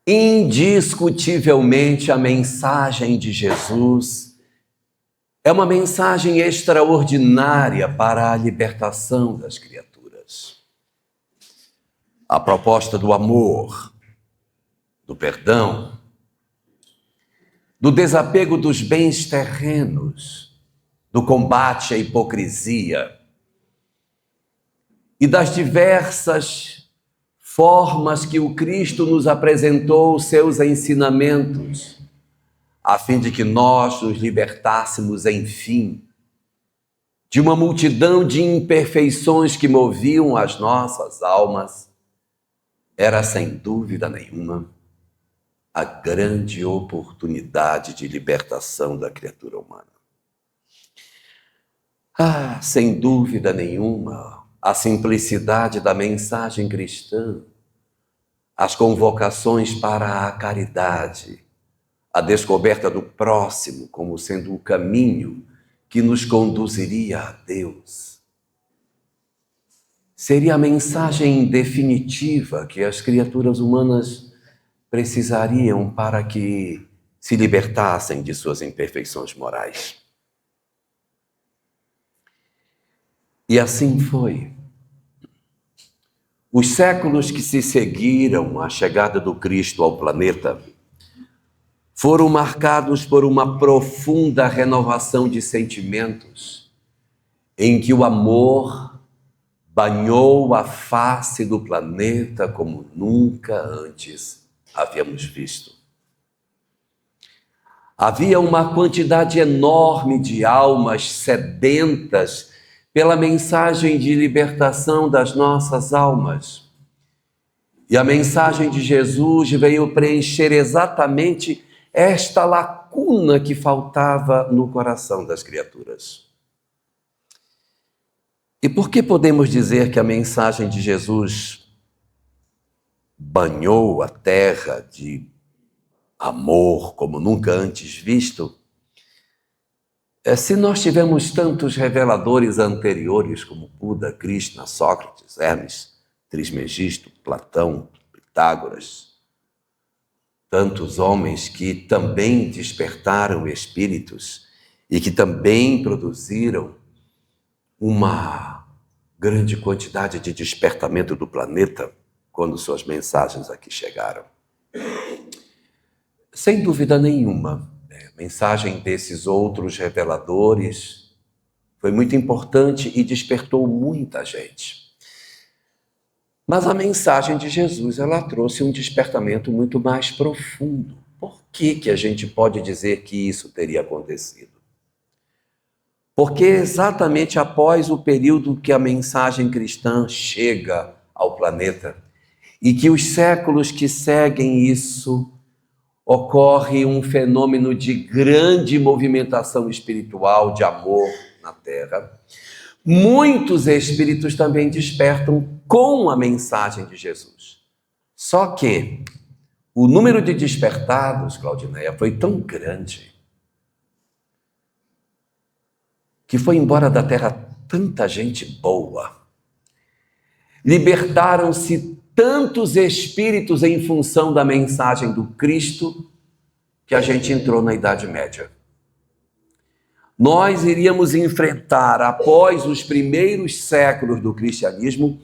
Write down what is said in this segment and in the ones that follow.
Indiscutivelmente, a mensagem de Jesus é uma mensagem extraordinária para a libertação das criaturas. A proposta do amor, do perdão, do desapego dos bens terrenos, do combate à hipocrisia e das diversas formas que o Cristo nos apresentou seus ensinamentos, a fim de que nós nos libertássemos, enfim, de uma multidão de imperfeições que moviam as nossas almas, era, sem dúvida nenhuma, a grande oportunidade de libertação da criatura humana. Sem dúvida nenhuma, a simplicidade da mensagem cristã, as convocações para a caridade, a descoberta do próximo como sendo o caminho que nos conduziria a Deus, seria a mensagem definitiva que as criaturas humanas precisariam para que se libertassem de suas imperfeições morais. E assim foi. Os séculos que se seguiram à chegada do Cristo ao planeta foram marcados por uma profunda renovação de sentimentos, em que o amor banhou a face do planeta como nunca antes havíamos visto. Havia uma quantidade enorme de almas sedentas pela mensagem de libertação das nossas almas. E a mensagem de Jesus veio preencher exatamente esta lacuna que faltava no coração das criaturas. E por que podemos dizer que a mensagem de Jesus banhou a terra de amor como nunca antes visto? Se nós tivemos tantos reveladores anteriores como Buda, Krishna, Sócrates, Hermes, Trismegisto, Platão, Pitágoras, tantos homens que também despertaram espíritos e que também produziram uma grande quantidade de despertamento do planeta quando suas mensagens aqui chegaram. Sem dúvida nenhuma, a mensagem desses outros reveladores foi muito importante e despertou muita gente. Mas a mensagem de Jesus, ela trouxe um despertamento muito mais profundo. Por que a gente pode dizer que isso teria acontecido? Porque exatamente após o período que a mensagem cristã chega ao planeta e que os séculos que seguem isso, ocorre um fenômeno de grande movimentação espiritual, de amor na Terra. Muitos espíritos também despertam com a mensagem de Jesus. Só que o número de despertados, Claudineia, foi tão grande que foi embora da Terra tanta gente boa. Libertaram-se tantos espíritos em função da mensagem do Cristo que a gente entrou na Idade Média. Nós iríamos enfrentar, após os primeiros séculos do cristianismo,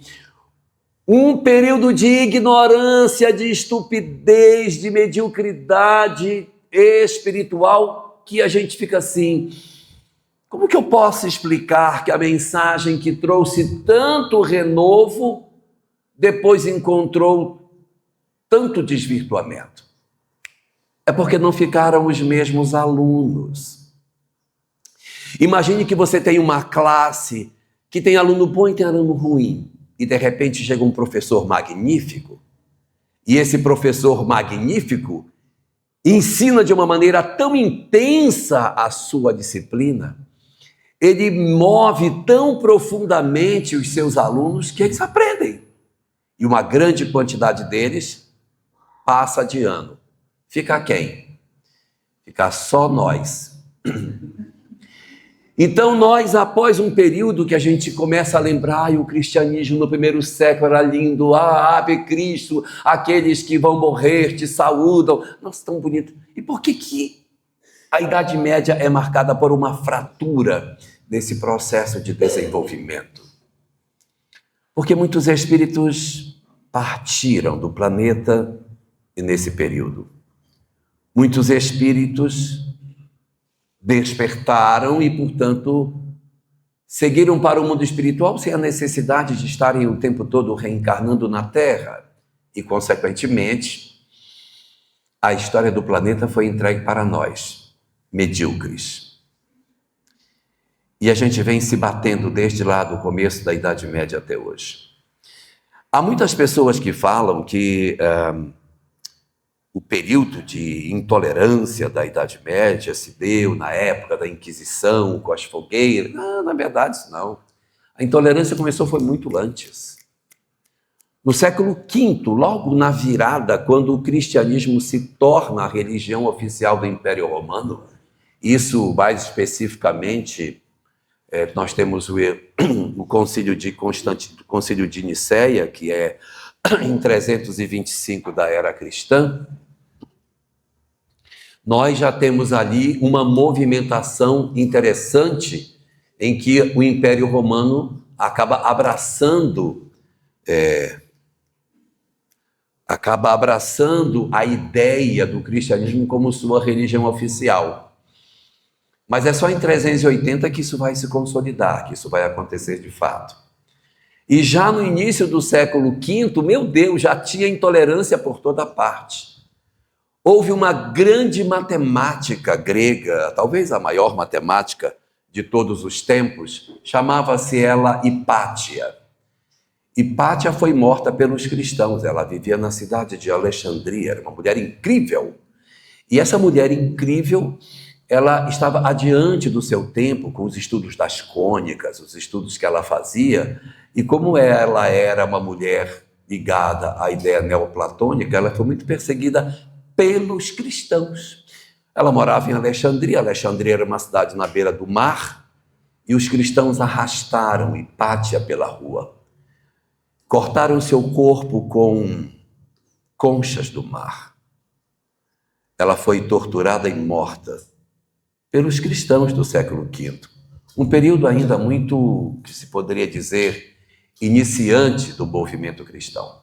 um período de ignorância, de estupidez, de mediocridade espiritual, que a gente fica assim: como que eu posso explicar que a mensagem que trouxe tanto renovo depois encontrou tanto desvirtuamento? É porque não ficaram os mesmos alunos. Imagine que você tem uma classe que tem aluno bom e tem aluno ruim, e de repente chega um professor magnífico, e esse professor magnífico ensina de uma maneira tão intensa a sua disciplina, ele move tão profundamente os seus alunos que eles aprendem. E uma grande quantidade deles passa de ano. Fica quem? Fica só nós. Então nós, após um período que a gente começa a lembrar, o cristianismo no primeiro século era lindo, Ave Cristo, aqueles que vão morrer te saúdam, nossa, tão bonito. E por que a Idade Média é marcada por uma fratura nesse processo de desenvolvimento? Porque muitos espíritos partiram do planeta nesse período. Muitos espíritos despertaram e, portanto, seguiram para o mundo espiritual sem a necessidade de estarem o tempo todo reencarnando na Terra. E, consequentemente, a história do planeta foi entregue para nós, medíocres. E a gente vem se batendo desde lá do começo da Idade Média até hoje. Há muitas pessoas que falam que o período de intolerância da Idade Média se deu na época da Inquisição, com as fogueiras. Não, na verdade, não. A intolerância começou foi muito antes. No século V, logo na virada, quando o cristianismo se torna a religião oficial do Império Romano, isso mais especificamente, nós temos o Concílio de Nicéia, que é em 325 da era cristã, nós já temos ali uma movimentação interessante em que o Império Romano acaba abraçando a ideia do cristianismo como sua religião oficial. Mas é só em 380 que isso vai se consolidar, que isso vai acontecer de fato. E já no início do século V, meu Deus, já tinha intolerância por toda parte. Houve uma grande matemática grega, talvez a maior matemática de todos os tempos, chamava-se ela Hipátia. Hipátia foi morta pelos cristãos, ela vivia na cidade de Alexandria, era uma mulher incrível. E essa mulher incrível, ela estava adiante do seu tempo com os estudos das cônicas, os estudos que ela fazia, e como ela era uma mulher ligada à ideia neoplatônica, ela foi muito perseguida pelos cristãos. Ela morava em Alexandria, Alexandria era uma cidade na beira do mar, e os cristãos arrastaram Hipátia pela rua. Cortaram seu corpo com conchas do mar. Ela foi torturada e morta pelos cristãos do século V. Um período ainda muito, que se poderia dizer, iniciante do movimento cristão.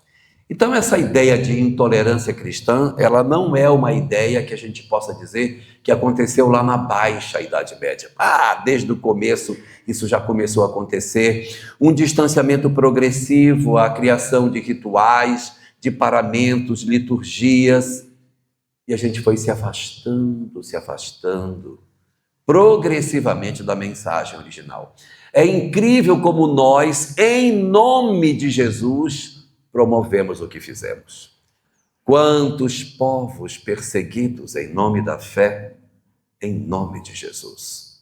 Então, essa ideia de intolerância cristã, ela não é uma ideia que a gente possa dizer que aconteceu lá na Baixa Idade Média. Desde o começo, isso já começou a acontecer. Um distanciamento progressivo, a criação de rituais, de paramentos, liturgias. E a gente foi se afastando, progressivamente da mensagem original. É incrível como nós, em nome de Jesus, promovemos o que fizemos. Quantos povos perseguidos em nome da fé, em nome de Jesus.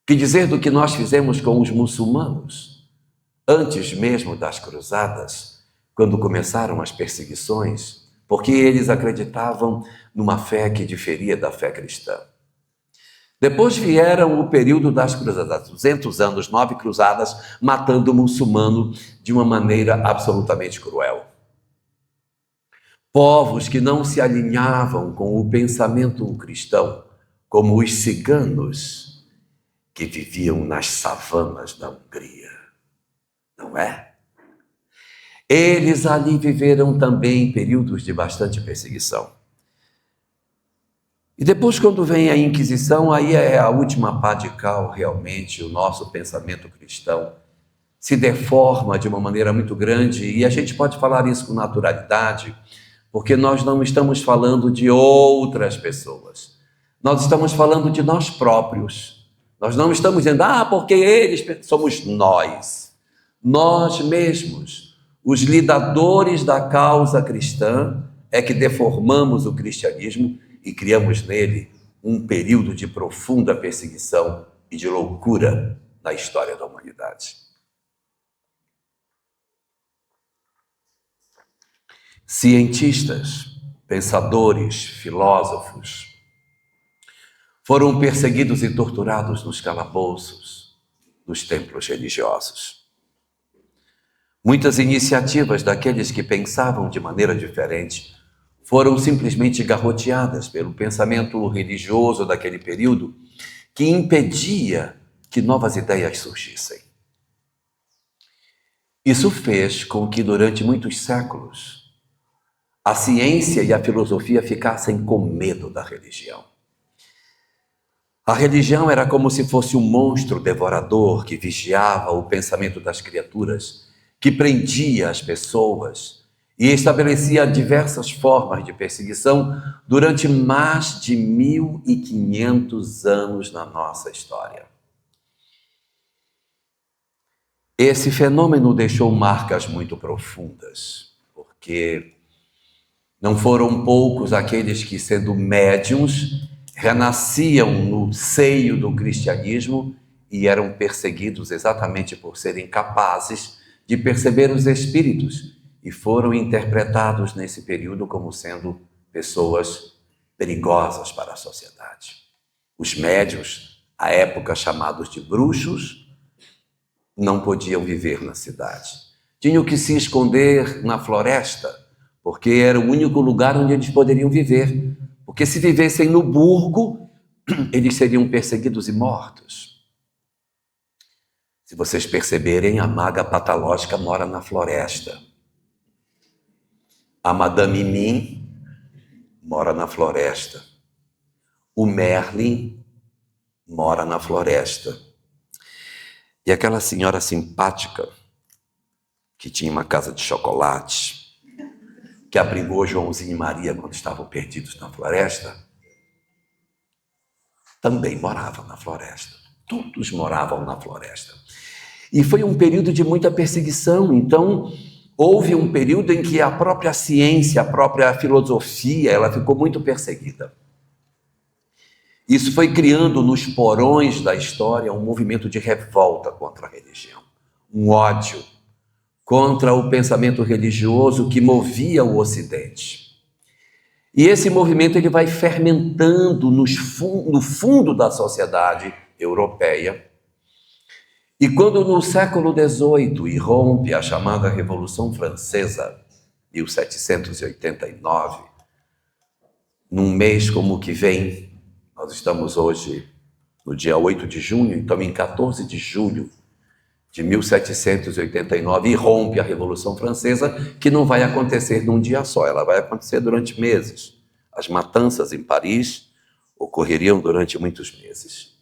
Que dizer do que nós fizemos com os muçulmanos, antes mesmo das cruzadas, quando começaram as perseguições, porque eles acreditavam numa fé que diferia da fé cristã. Depois vieram o período das cruzadas, 200 anos, 9 cruzadas, matando o muçulmano de uma maneira absolutamente cruel. Povos que não se alinhavam com o pensamento cristão, como os ciganos que viviam nas savanas da Hungria, não é? Eles ali viveram também períodos de bastante perseguição. E depois, quando vem a Inquisição, aí é a última pá de cal, realmente, o nosso pensamento cristão se deforma de uma maneira muito grande, e a gente pode falar isso com naturalidade, porque nós não estamos falando de outras pessoas, nós estamos falando de nós próprios. Nós não estamos dizendo, porque eles, somos nós mesmos, os lidadores da causa cristã, é que deformamos o cristianismo e criamos nele um período de profunda perseguição e de loucura na história da humanidade. Cientistas, pensadores, filósofos foram perseguidos e torturados nos calabouços dos templos religiosos. Muitas iniciativas daqueles que pensavam de maneira diferente foram simplesmente garroteadas pelo pensamento religioso daquele período, que impedia que novas ideias surgissem. Isso fez com que durante muitos séculos a ciência e a filosofia ficassem com medo da religião. A religião era como se fosse um monstro devorador que vigiava o pensamento das criaturas, que prendia as pessoas e estabelecia diversas formas de perseguição durante mais de 1500 anos na nossa história. Esse fenômeno deixou marcas muito profundas, porque não foram poucos aqueles que, sendo médiuns, renasciam no seio do cristianismo e eram perseguidos exatamente por serem capazes de perceber os espíritos e foram interpretados nesse período como sendo pessoas perigosas para a sociedade. Os médiuns, à época chamados de bruxos, não podiam viver na cidade. Tinham que se esconder na floresta, porque era o único lugar onde eles poderiam viver. Porque se vivessem no burgo, eles seriam perseguidos e mortos. Se vocês perceberem, a maga patológica mora na floresta. A Madame Mim mora na floresta. O Merlin mora na floresta. E aquela senhora simpática, que tinha uma casa de chocolate, que abrigou Joãozinho e Maria quando estavam perdidos na floresta, também morava na floresta. Todos moravam na floresta. E foi um período de muita perseguição. Então, houve um período em que a própria ciência, a própria filosofia, ela ficou muito perseguida. Isso foi criando nos porões da história um movimento de revolta contra a religião, um ódio contra o pensamento religioso que movia o Ocidente. E esse movimento ele vai fermentando no fundo da sociedade europeia. E quando no século XVIII irrompe a chamada Revolução Francesa, 1789, num mês como o que vem, nós estamos hoje no dia 8 de junho, então em 14 de julho de 1789, irrompe a Revolução Francesa, que não vai acontecer num dia só, ela vai acontecer durante meses. As matanças em Paris ocorreriam durante muitos meses.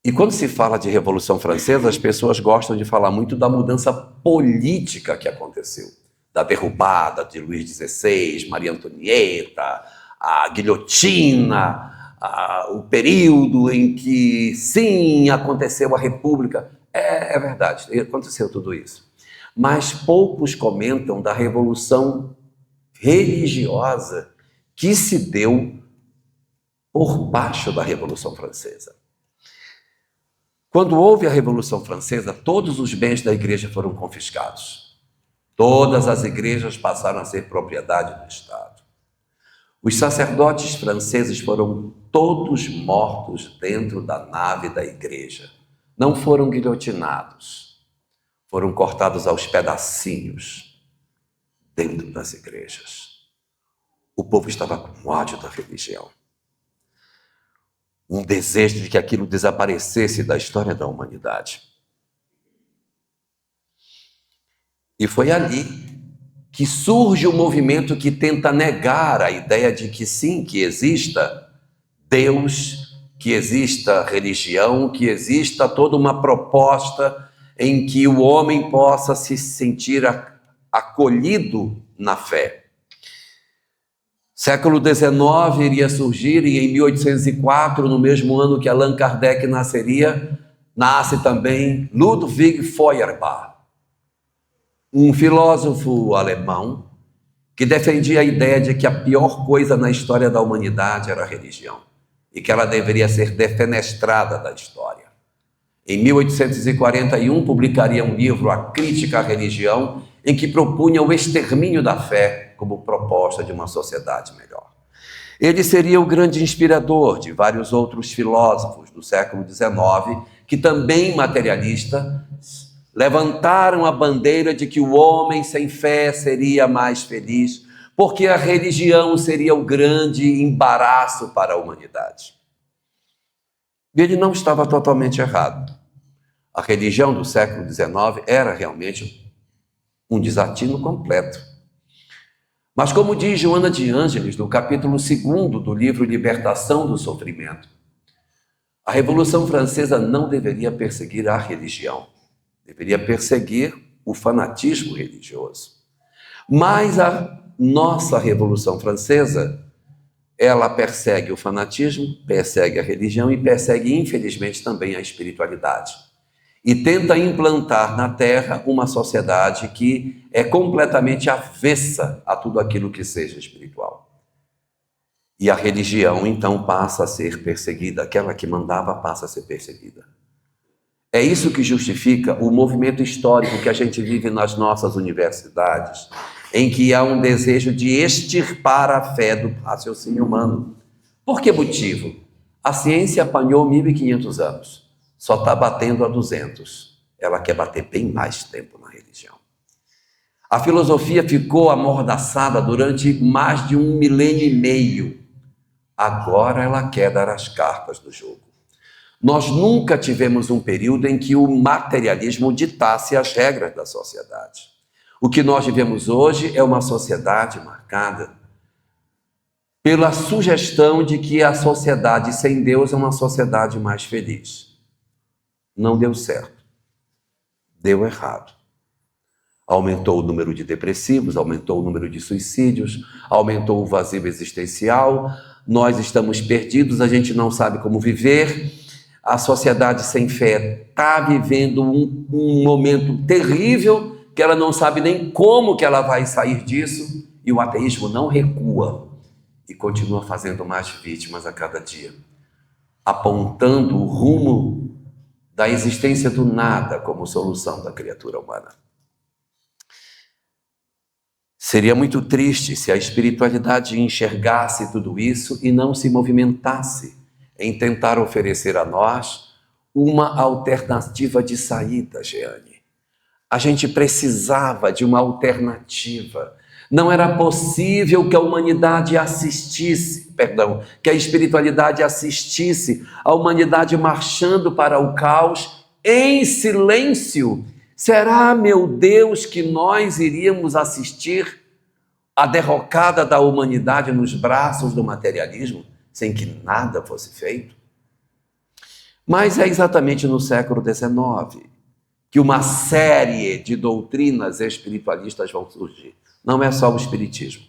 E quando se fala de Revolução Francesa, as pessoas gostam de falar muito da mudança política que aconteceu, da derrubada de Luís XVI, Maria Antonieta, a guilhotina, o período em que, sim, aconteceu a República. É verdade, aconteceu tudo isso. Mas poucos comentam da revolução religiosa que se deu por baixo da Revolução Francesa. Quando houve a Revolução Francesa, todos os bens da igreja foram confiscados. Todas as igrejas passaram a ser propriedade do Estado. Os sacerdotes franceses foram todos mortos dentro da nave da igreja. Não foram guilhotinados, foram cortados aos pedacinhos dentro das igrejas. O povo estava com ódio da religião. Um desejo de que aquilo desaparecesse da história da humanidade. E foi ali que surge um movimento que tenta negar a ideia de que sim, que exista Deus, que exista religião, que exista toda uma proposta em que o homem possa se sentir acolhido na fé. Século XIX iria surgir e em 1804, no mesmo ano que Allan Kardec nasceria, nasce também Ludwig Feuerbach, um filósofo alemão que defendia a ideia de que a pior coisa na história da humanidade era a religião e que ela deveria ser defenestrada da história. Em 1841, publicaria um livro, A Crítica à Religião, em que propunha o extermínio da fé como proposta de uma sociedade melhor. Ele seria o grande inspirador de vários outros filósofos do século XIX, que também materialistas levantaram a bandeira de que o homem sem fé seria mais feliz, porque a religião seria o grande embaraço para a humanidade. E ele não estava totalmente errado. A religião do século XIX era realmente um desatino completo. Mas como diz Joana de Ângeles, no capítulo 2º do livro Libertação do Sofrimento, a Revolução Francesa não deveria perseguir a religião, deveria perseguir o fanatismo religioso. Mas a nossa Revolução Francesa, ela persegue o fanatismo, persegue a religião e persegue, infelizmente, também a espiritualidade. E tenta implantar na Terra uma sociedade que é completamente avessa a tudo aquilo que seja espiritual. E a religião, então, passa a ser perseguida, aquela que mandava passa a ser perseguida. É isso que justifica o movimento histórico que a gente vive nas nossas universidades, em que há um desejo de extirpar a fé do raciocínio humano. Por que motivo? A ciência apanhou 1.500 anos. Só está batendo a 200. Ela quer bater bem mais tempo na religião. A filosofia ficou amordaçada durante mais de 1 milênio e meio. Agora ela quer dar as cartas do jogo. Nós nunca tivemos um período em que o materialismo ditasse as regras da sociedade. O que nós vivemos hoje é uma sociedade marcada pela sugestão de que a sociedade sem Deus é uma sociedade mais feliz. Não deu certo. Deu errado. Aumentou o número de depressivos, aumentou o número de suicídios, aumentou o vazio existencial, nós estamos perdidos, a gente não sabe como viver, a sociedade sem fé está vivendo um momento terrível, que ela não sabe nem como que ela vai sair disso, e o ateísmo não recua e continua fazendo mais vítimas a cada dia, apontando o rumo da existência do nada como solução da criatura humana. Seria muito triste se a espiritualidade enxergasse tudo isso e não se movimentasse em tentar oferecer a nós uma alternativa de saída, Jeane. A gente precisava de uma alternativa. Não era possível que a humanidade que a espiritualidade assistisse a humanidade marchando para o caos em silêncio. Será, meu Deus, que nós iríamos assistir a derrocada da humanidade nos braços do materialismo, sem que nada fosse feito? Mas é exatamente no século XIX que uma série de doutrinas espiritualistas vão surgir. Não é só o espiritismo.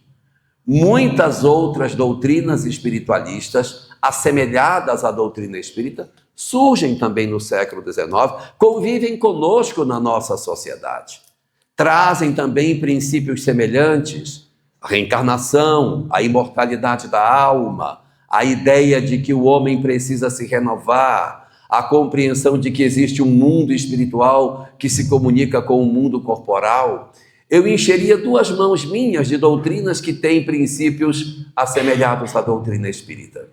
Muitas outras doutrinas espiritualistas, assemelhadas à doutrina espírita, surgem também no século XIX, convivem conosco na nossa sociedade. Trazem também princípios semelhantes, a reencarnação, a imortalidade da alma, a ideia de que o homem precisa se renovar, a compreensão de que existe um mundo espiritual que se comunica com o mundo corporal. Eu encheria 2 mãos minhas de doutrinas que têm princípios assemelhados à doutrina espírita.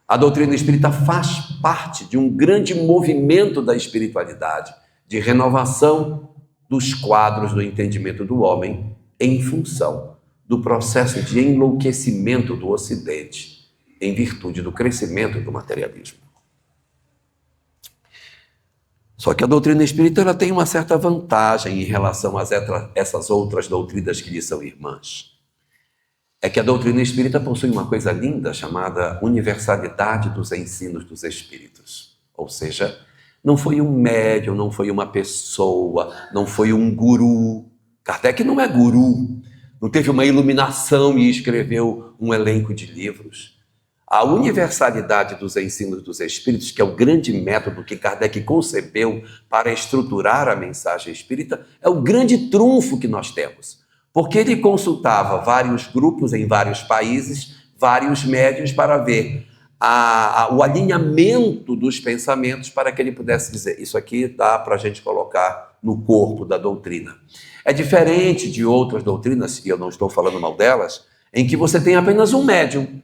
A doutrina espírita faz parte de um grande movimento da espiritualidade, de renovação dos quadros do entendimento do homem em função do processo de enlouquecimento do Ocidente, em virtude do crescimento do materialismo. Só que a doutrina espírita ela tem uma certa vantagem em relação a essas outras doutrinas que lhe são irmãs. É que a doutrina espírita possui uma coisa linda chamada universalidade dos ensinos dos espíritos. Ou seja, não foi um médium, não foi uma pessoa, não foi um guru. Kardec não é guru, não teve uma iluminação e escreveu um elenco de livros. A universalidade dos ensinos dos espíritos, que é o grande método que Kardec concebeu para estruturar a mensagem espírita, é o grande trunfo que nós temos. Porque ele consultava vários grupos em vários países, vários médiuns, para ver o alinhamento dos pensamentos para que ele pudesse dizer, isso aqui dá para a gente colocar no corpo da doutrina. É diferente de outras doutrinas, e eu não estou falando mal delas, em que você tem apenas um médium,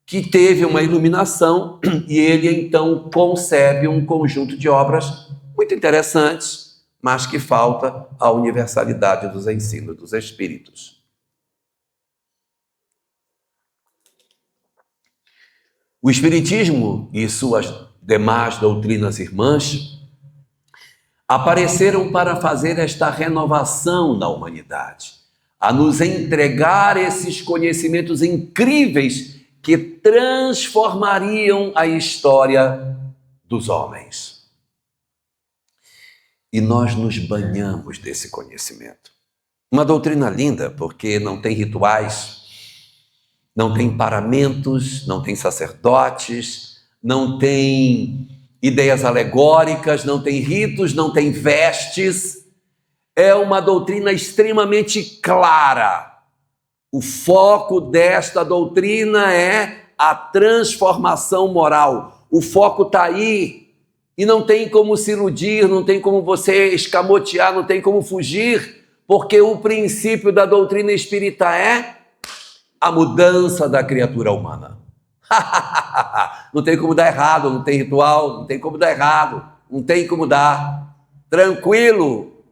que teve uma iluminação e ele então concebe um conjunto de obras muito interessantes, mas que falta a universalidade dos ensinos dos espíritos. O Espiritismo e suas demais doutrinas irmãs apareceram para fazer esta renovação na humanidade, a nos entregar esses conhecimentos incríveis que transformariam a história dos homens. E nós nos banhamos desse conhecimento. Uma doutrina linda, porque não tem rituais, não tem paramentos, não tem sacerdotes, não tem ideias alegóricas, não tem ritos, não tem vestes. É uma doutrina extremamente clara. O foco desta doutrina é a transformação moral. O foco está aí e não tem como se iludir, não tem como você escamotear, não tem como fugir, porque o princípio da doutrina espírita é a mudança da criatura humana. Não tem como dar errado, não tem ritual, não tem como dar errado, não tem como dar. Tranquilo,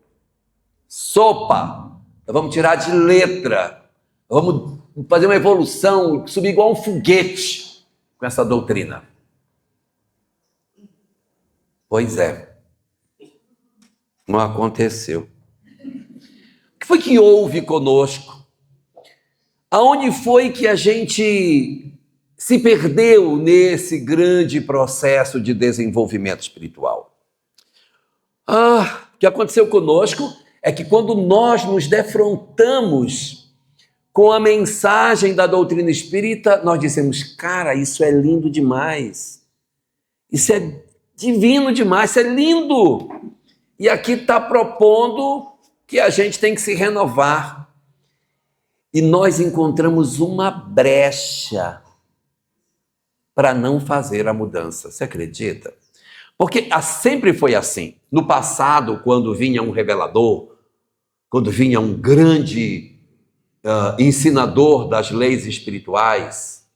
sopa, nós vamos tirar de letra. Vamos fazer uma evolução, subir igual um foguete com essa doutrina. Pois é. Não aconteceu. O que foi que houve conosco? Aonde foi que a gente se perdeu nesse grande processo de desenvolvimento espiritual? O que aconteceu conosco é que quando nós nos defrontamos com a mensagem da doutrina espírita, nós dissemos, cara, isso é lindo demais, isso é divino demais, isso é lindo. E aqui está propondo que a gente tem que se renovar. E nós encontramos uma brecha para não fazer a mudança. Você acredita? Porque sempre foi assim. No passado, quando vinha um revelador, quando vinha um grande ensinador das leis espirituais,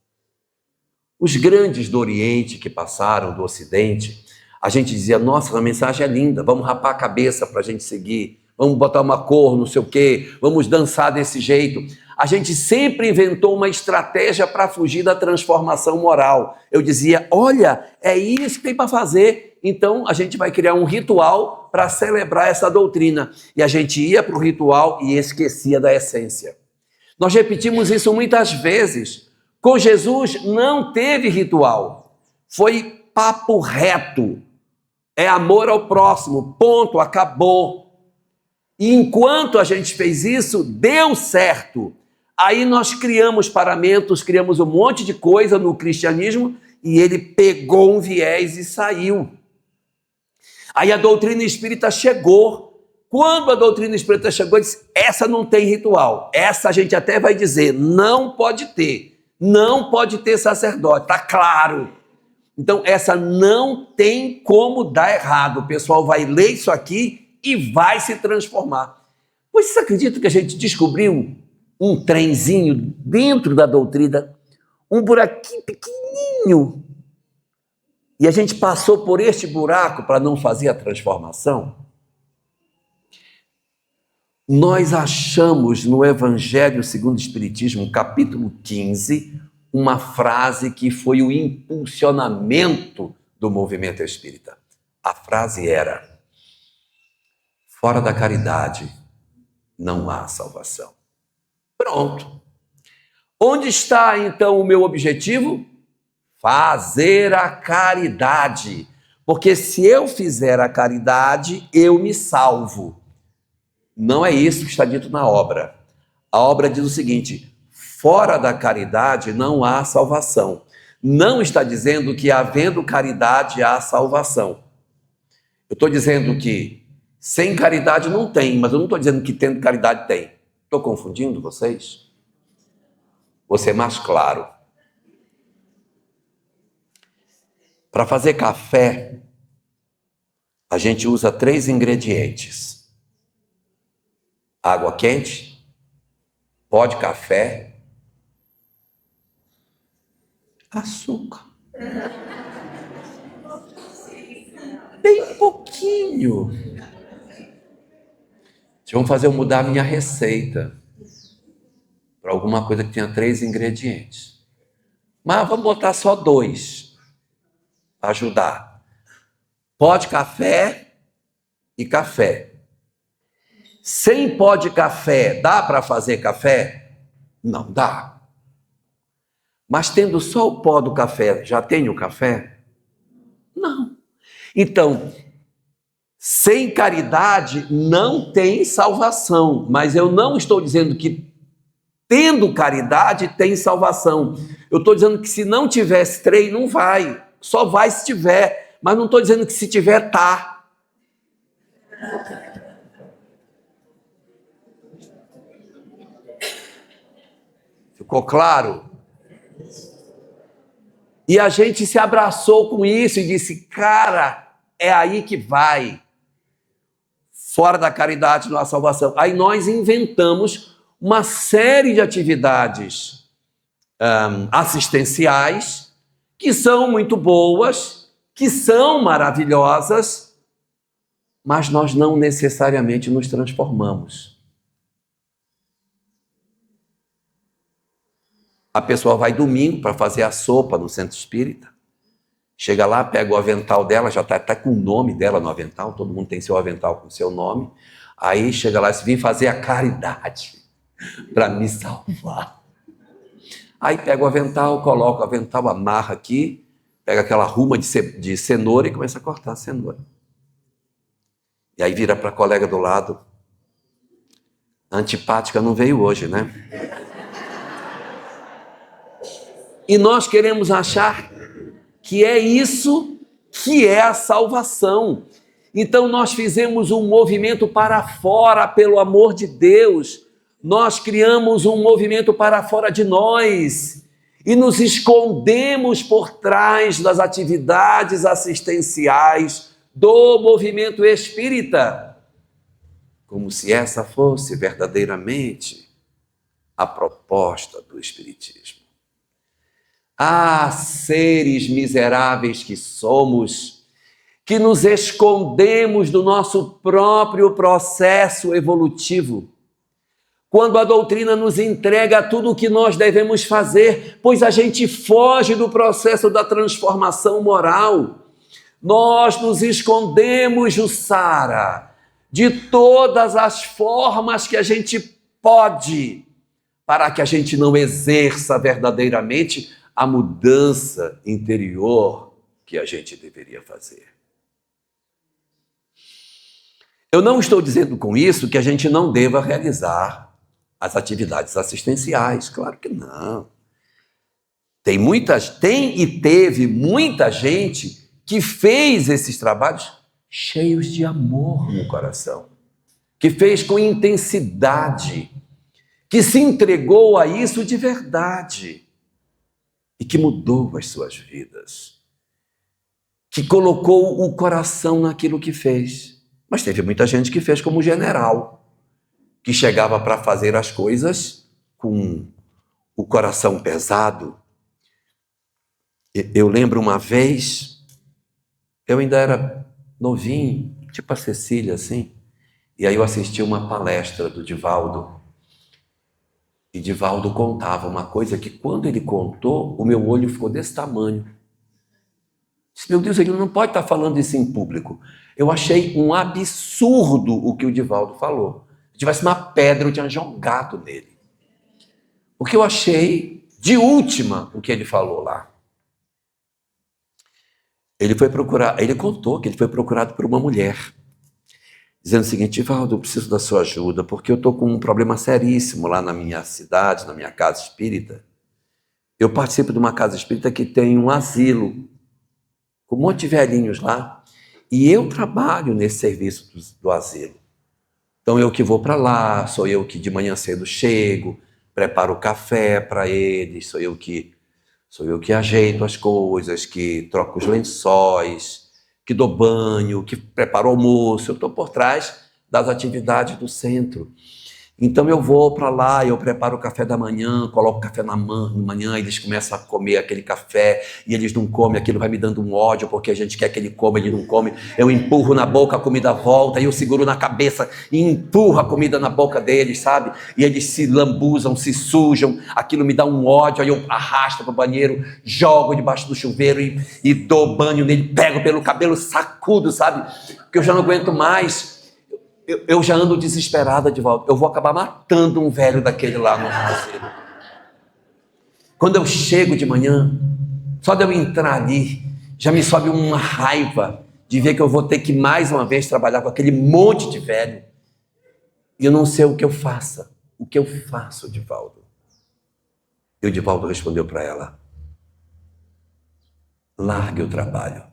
os grandes do Oriente que passaram do Ocidente, a gente dizia, nossa, a mensagem é linda, vamos rapar a cabeça para a gente seguir, vamos botar uma cor, não sei o quê, vamos dançar desse jeito. A gente sempre inventou uma estratégia para fugir da transformação moral. Eu dizia, olha, é isso que tem para fazer, então a gente vai criar um ritual para celebrar essa doutrina. E a gente ia para o ritual e esquecia da essência. Nós repetimos isso muitas vezes. Com Jesus não teve ritual, foi papo reto, é amor ao próximo, ponto, acabou. E enquanto a gente fez isso, deu certo. Aí nós criamos paramentos, criamos um monte de coisa no cristianismo e ele pegou um viés e saiu. Aí a doutrina espírita chegou. Quando a doutrina espírita chegou, disse, essa não tem ritual. Essa a gente até vai dizer, não pode ter. Não pode ter sacerdote, tá claro. Então essa não tem como dar errado. O pessoal vai ler isso aqui e vai se transformar. Pois você acredita que a gente descobriu um trenzinho dentro da doutrina, um buraquinho pequenininho, e a gente passou por este buraco para não fazer a transformação? Nós achamos no Evangelho segundo o Espiritismo, capítulo 15, uma frase que foi o impulsionamento do movimento espírita. A frase era, fora da caridade não há salvação. Pronto. Onde está então o meu objetivo? Fazer a caridade. Porque se eu fizer a caridade, eu me salvo. Não é isso que está dito na obra. A obra diz o seguinte, fora da caridade não há salvação. Não está dizendo que havendo caridade há salvação. Eu estou dizendo que sem caridade não tem, mas eu não estou dizendo que tendo caridade tem. Estou confundindo vocês? Vou ser mais claro. Para fazer café, a gente usa 3 ingredientes. Água quente, pó de café Açúcar. Bem pouquinho. Vamos fazer eu mudar a minha receita para alguma coisa que tenha 3 ingredientes. Mas vamos botar só 2 para ajudar. Pó de café e café. Sem pó de café, dá para fazer café? Não dá. Mas tendo só o pó do café, já tem o café? Não. Então, sem caridade não tem salvação. Mas eu não estou dizendo que tendo caridade tem salvação. Eu estou dizendo que se não tivesse 3, não vai. Só vai se tiver. Mas não estou dizendo que se tiver, tá. Ficou claro? E a gente se abraçou com isso e disse, cara, é aí que vai. Fora da caridade não há salvação. Aí nós inventamos uma série de atividades assistenciais que são muito boas, que são maravilhosas, mas nós não necessariamente nos transformamos. A pessoa vai domingo para fazer a sopa no centro espírita, chega lá, pega o avental dela, já está com o nome dela no avental, todo mundo tem seu avental com seu nome, aí chega lá e diz, vim fazer a caridade para me salvar. Aí pega o avental, coloca o avental, amarra aqui, pega aquela ruma de cenoura e começa a cortar a cenoura. E aí vira para a colega do lado, a antipática não veio hoje, né? E nós queremos achar que é isso que é a salvação. Então nós fizemos um movimento para fora, pelo amor de Deus. Nós criamos um movimento para fora de nós e nos escondemos por trás das atividades assistenciais do movimento espírita, como se essa fosse verdadeiramente a proposta do espiritismo. Ah, seres miseráveis que somos, que nos escondemos do nosso próprio processo evolutivo, quando a doutrina nos entrega tudo o que nós devemos fazer, pois a gente foge do processo da transformação moral. Nós nos escondemos, Jussara, de todas as formas que a gente pode, para que a gente não exerça verdadeiramente a mudança interior que a gente deveria fazer. Eu não estou dizendo com isso que a gente não deva realizar as atividades assistenciais, claro que não. Tem e teve muita gente que fez esses trabalhos cheios de amor no coração, que fez com intensidade, que se entregou a isso de verdade e que mudou as suas vidas, que colocou o coração naquilo que fez. Mas teve muita gente que fez como general, que chegava para fazer as coisas com o coração pesado. Eu lembro uma vez, eu ainda era novinho, tipo a Cecília, assim, e aí eu assisti uma palestra do Divaldo, e Divaldo contava uma coisa que quando ele contou, o meu olho ficou desse tamanho. Disse, meu Deus, ele não pode estar falando isso em público. Eu achei um absurdo o que o Divaldo falou. Se tivesse uma pedra, eu tinha jogado nele. Porque eu achei de última o que ele falou lá. Ele contou que ele foi procurado por uma mulher, dizendo o seguinte, Divaldo, eu preciso da sua ajuda, porque eu estou com um problema seríssimo lá na minha cidade, na minha casa espírita. Eu participo de uma casa espírita que tem um asilo, com um monte de velhinhos lá, e eu trabalho nesse serviço do asilo. Então eu que vou para lá, sou eu que de manhã cedo chego, preparo o café para eles, sou eu que ajeito as coisas, que troco os lençóis, que dou banho, que preparo o almoço. Eu estou por trás das atividades do centro. Então eu vou para lá, eu preparo o café da manhã, coloco o café na manhã, eles começam a comer aquele café e eles não comem, aquilo vai me dando um ódio porque a gente quer que ele coma, ele não come. Eu empurro na boca, a comida volta, e eu seguro na cabeça e empurro a comida na boca deles, sabe? E eles se lambuzam, se sujam, aquilo me dá um ódio, aí eu arrasto para o banheiro, jogo debaixo do chuveiro e dou banho nele, pego pelo cabelo, sacudo, sabe? Porque eu já não aguento mais. Eu já ando desesperada de volta. Eu vou acabar matando um velho daquele lá no caseiro. Quando eu chego de manhã, só de eu entrar ali, já me sobe uma raiva de ver que eu vou ter que mais uma vez trabalhar com aquele monte de velho. E eu não sei o que eu faça. O que eu faço, Divaldo? E o Divaldo respondeu para ela: largue o trabalho.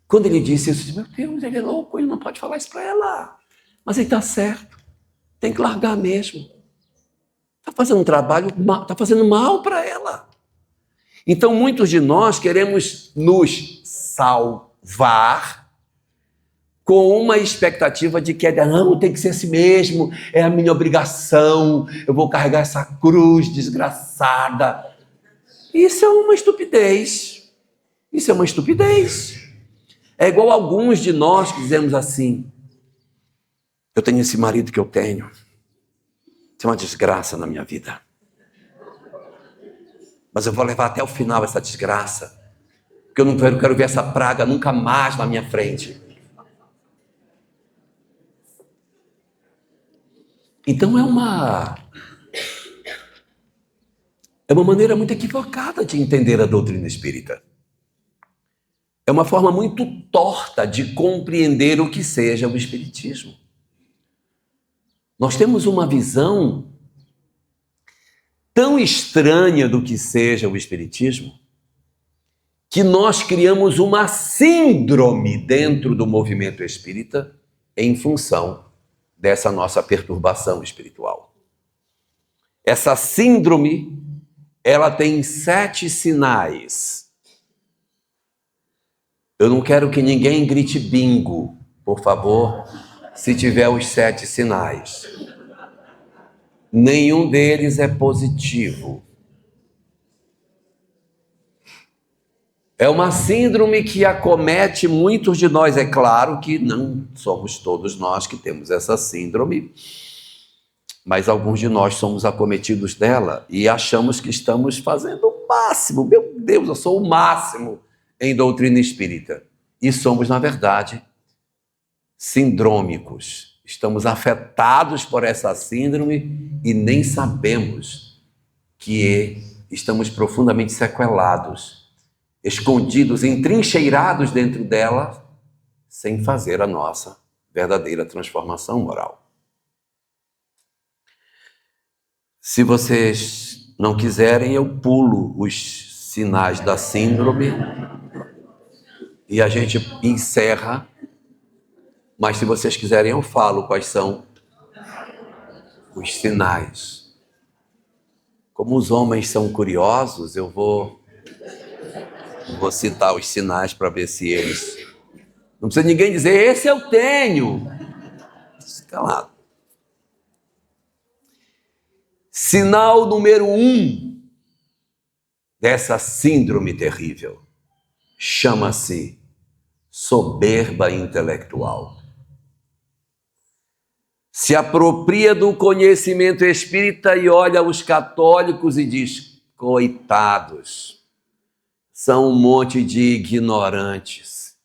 Quando ele disse isso, eu disse: meu Deus, ele é louco, ele não pode falar isso para ela. Mas ele está certo, tem que largar mesmo. Está fazendo um trabalho, está fazendo mal para ela. Então, muitos de nós queremos nos salvar com uma expectativa de que não, tem que ser assim mesmo, é a minha obrigação, eu vou carregar essa cruz desgraçada. Isso é uma estupidez. Isso é uma estupidez. É igual alguns de nós que dizemos assim: eu tenho esse marido que eu tenho, isso é uma desgraça na minha vida, mas eu vou levar até o final essa desgraça, porque eu não quero ver essa praga nunca mais na minha frente. Então é uma maneira muito equivocada de entender a doutrina espírita. É uma forma muito torta de compreender o que seja o espiritismo. Nós temos uma visão tão estranha do que seja o espiritismo que nós criamos uma síndrome dentro do movimento espírita em função dessa nossa perturbação espiritual. Essa síndrome, ela tem 7 sinais. Eu não quero que ninguém grite bingo, por favor, se tiver os 7 sinais. Nenhum deles é positivo. É uma síndrome que acomete muitos de nós. É claro que não somos todos nós que temos essa síndrome, mas alguns de nós somos acometidos dela e achamos que estamos fazendo o máximo. Meu Deus, eu sou o máximo em doutrina espírita. E somos, na verdade, sindrômicos. Estamos afetados por essa síndrome e nem sabemos que estamos profundamente sequelados, escondidos, entrincheirados dentro dela, sem fazer a nossa verdadeira transformação moral. Se vocês não quiserem, eu pulo os sinais da síndrome e a gente encerra, mas se vocês quiserem eu falo quais são os sinais. Como os homens são curiosos, eu vou citar os sinais para ver se eles... Não precisa ninguém dizer, esse eu tenho. Calado. Sinal número 1 dessa síndrome terrível chama-se soberba intelectual. Se apropria do conhecimento espírita e olha os católicos e diz: coitados, são um monte de ignorantes.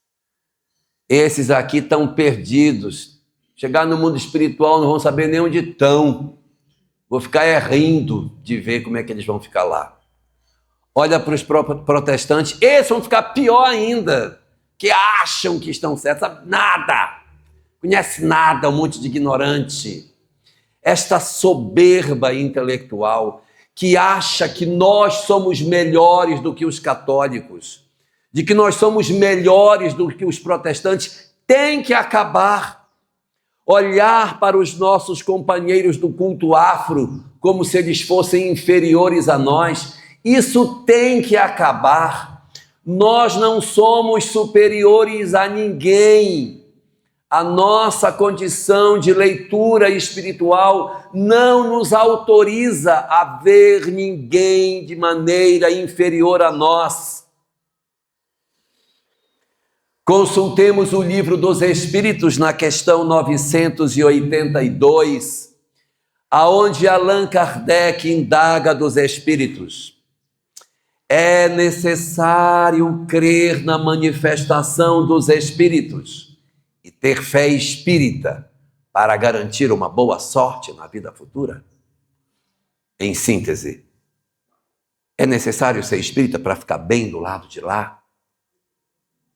Esses aqui estão perdidos. Chegar no mundo espiritual não vão saber nem onde estão. Vou ficar rindo de ver como é que eles vão ficar lá. Olha para os protestantes, esses vão ficar pior ainda, que acham que estão certos, sabe nada, conhece nada, um monte de ignorante. Esta soberba intelectual que acha que nós somos melhores do que os católicos, de que nós somos melhores do que os protestantes, tem que acabar. Olhar para os nossos companheiros do culto afro como se eles fossem inferiores a nós, isso tem que acabar. Nós não somos superiores a ninguém. A nossa condição de leitura espiritual não nos autoriza a ver ninguém de maneira inferior a nós. Consultemos o Livro dos Espíritos na questão 982, aonde Allan Kardec indaga dos espíritos. É necessário crer na manifestação dos espíritos e ter fé espírita para garantir uma boa sorte na vida futura? Em síntese, é necessário ser espírita para ficar bem do lado de lá?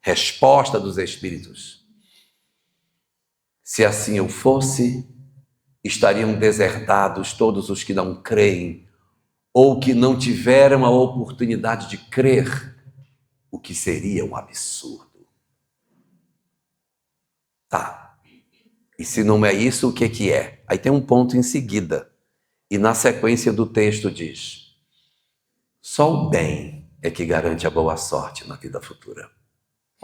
Resposta dos espíritos: se assim eu fosse, estariam desertados todos os que não creem ou que não tiveram a oportunidade de crer, o que seria um absurdo. Tá, e se não é isso, o que é? Aí tem um ponto em seguida, e na sequência do texto diz: só o bem é que garante a boa sorte na vida futura.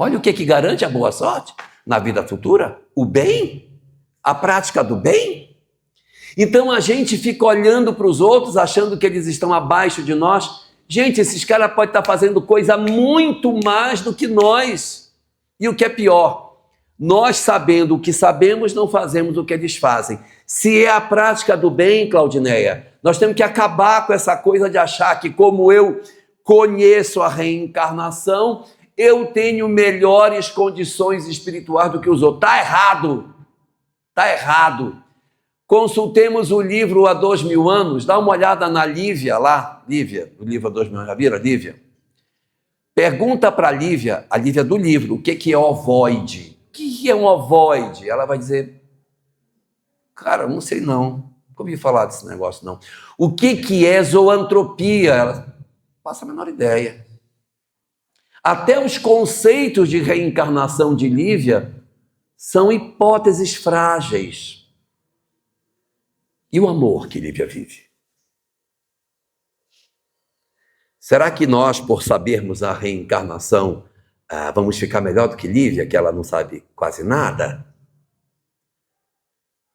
Olha o que garante a boa sorte na vida futura: o bem, a prática do bem. Então a gente fica olhando para os outros, achando que eles estão abaixo de nós. Gente, esses caras podem estar fazendo coisa muito mais do que nós. E o que é pior, nós sabendo o que sabemos, não fazemos o que eles fazem. Se é a prática do bem, Claudineia, nós temos que acabar com essa coisa de achar que, como eu conheço a reencarnação, eu tenho melhores condições espirituais do que os outros. Está errado. Está errado. Consultemos o livro Há 2000 anos. Dá uma olhada na Lívia lá. Lívia, do livro Há 2000 anos. Já viram, Lívia? Pergunta para a Lívia do livro, o que é ovoide? O que é um ovoide? Ela vai dizer: cara, não sei não. Nunca ouvi falar desse negócio não. O que é zoantropia? Ela passa a menor ideia. Até os conceitos de reencarnação de Lívia são hipóteses frágeis. E o amor que Lívia vive? Será que nós, por sabermos a reencarnação, vamos ficar melhor do que Lívia, que ela não sabe quase nada?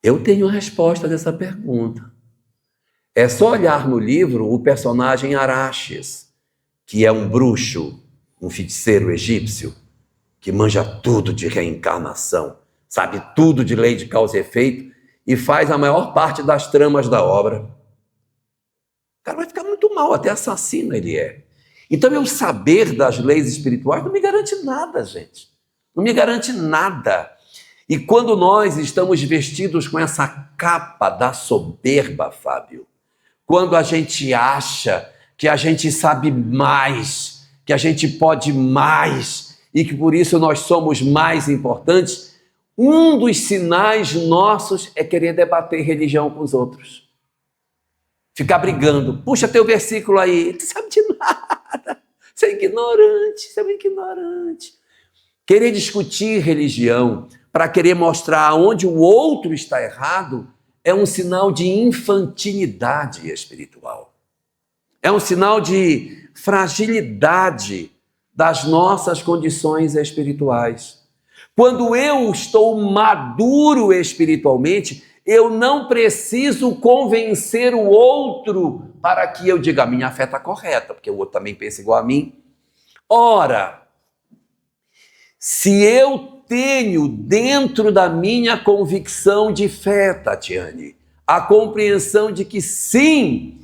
Eu tenho a resposta dessa pergunta. É só olhar no livro o personagem Araxes, que é um bruxo, um feiticeiro egípcio, que manja tudo de reencarnação, sabe tudo de lei de causa e efeito e faz a maior parte das tramas da obra. O cara vai ficar muito mal, até assassino ele é. Então eu saber das leis espirituais não me garante nada, gente. Não me garante nada. E quando nós estamos vestidos com essa capa da soberba, Fábio, quando a gente acha que a gente sabe mais, que a gente pode mais e que por isso nós somos mais importantes, um dos sinais nossos é querer debater religião com os outros. Ficar brigando. Puxa teu versículo aí. Tu sabe de nada. Você é ignorante. Querer discutir religião para querer mostrar onde o outro está errado é um sinal de infantilidade espiritual. É um sinal de fragilidade das nossas condições espirituais. Quando eu estou maduro espiritualmente, eu não preciso convencer o outro para que eu diga: a minha fé está correta, porque o outro também pensa igual a mim. Ora, se eu tenho dentro da minha convicção de fé, Tatiane, a compreensão de que sim,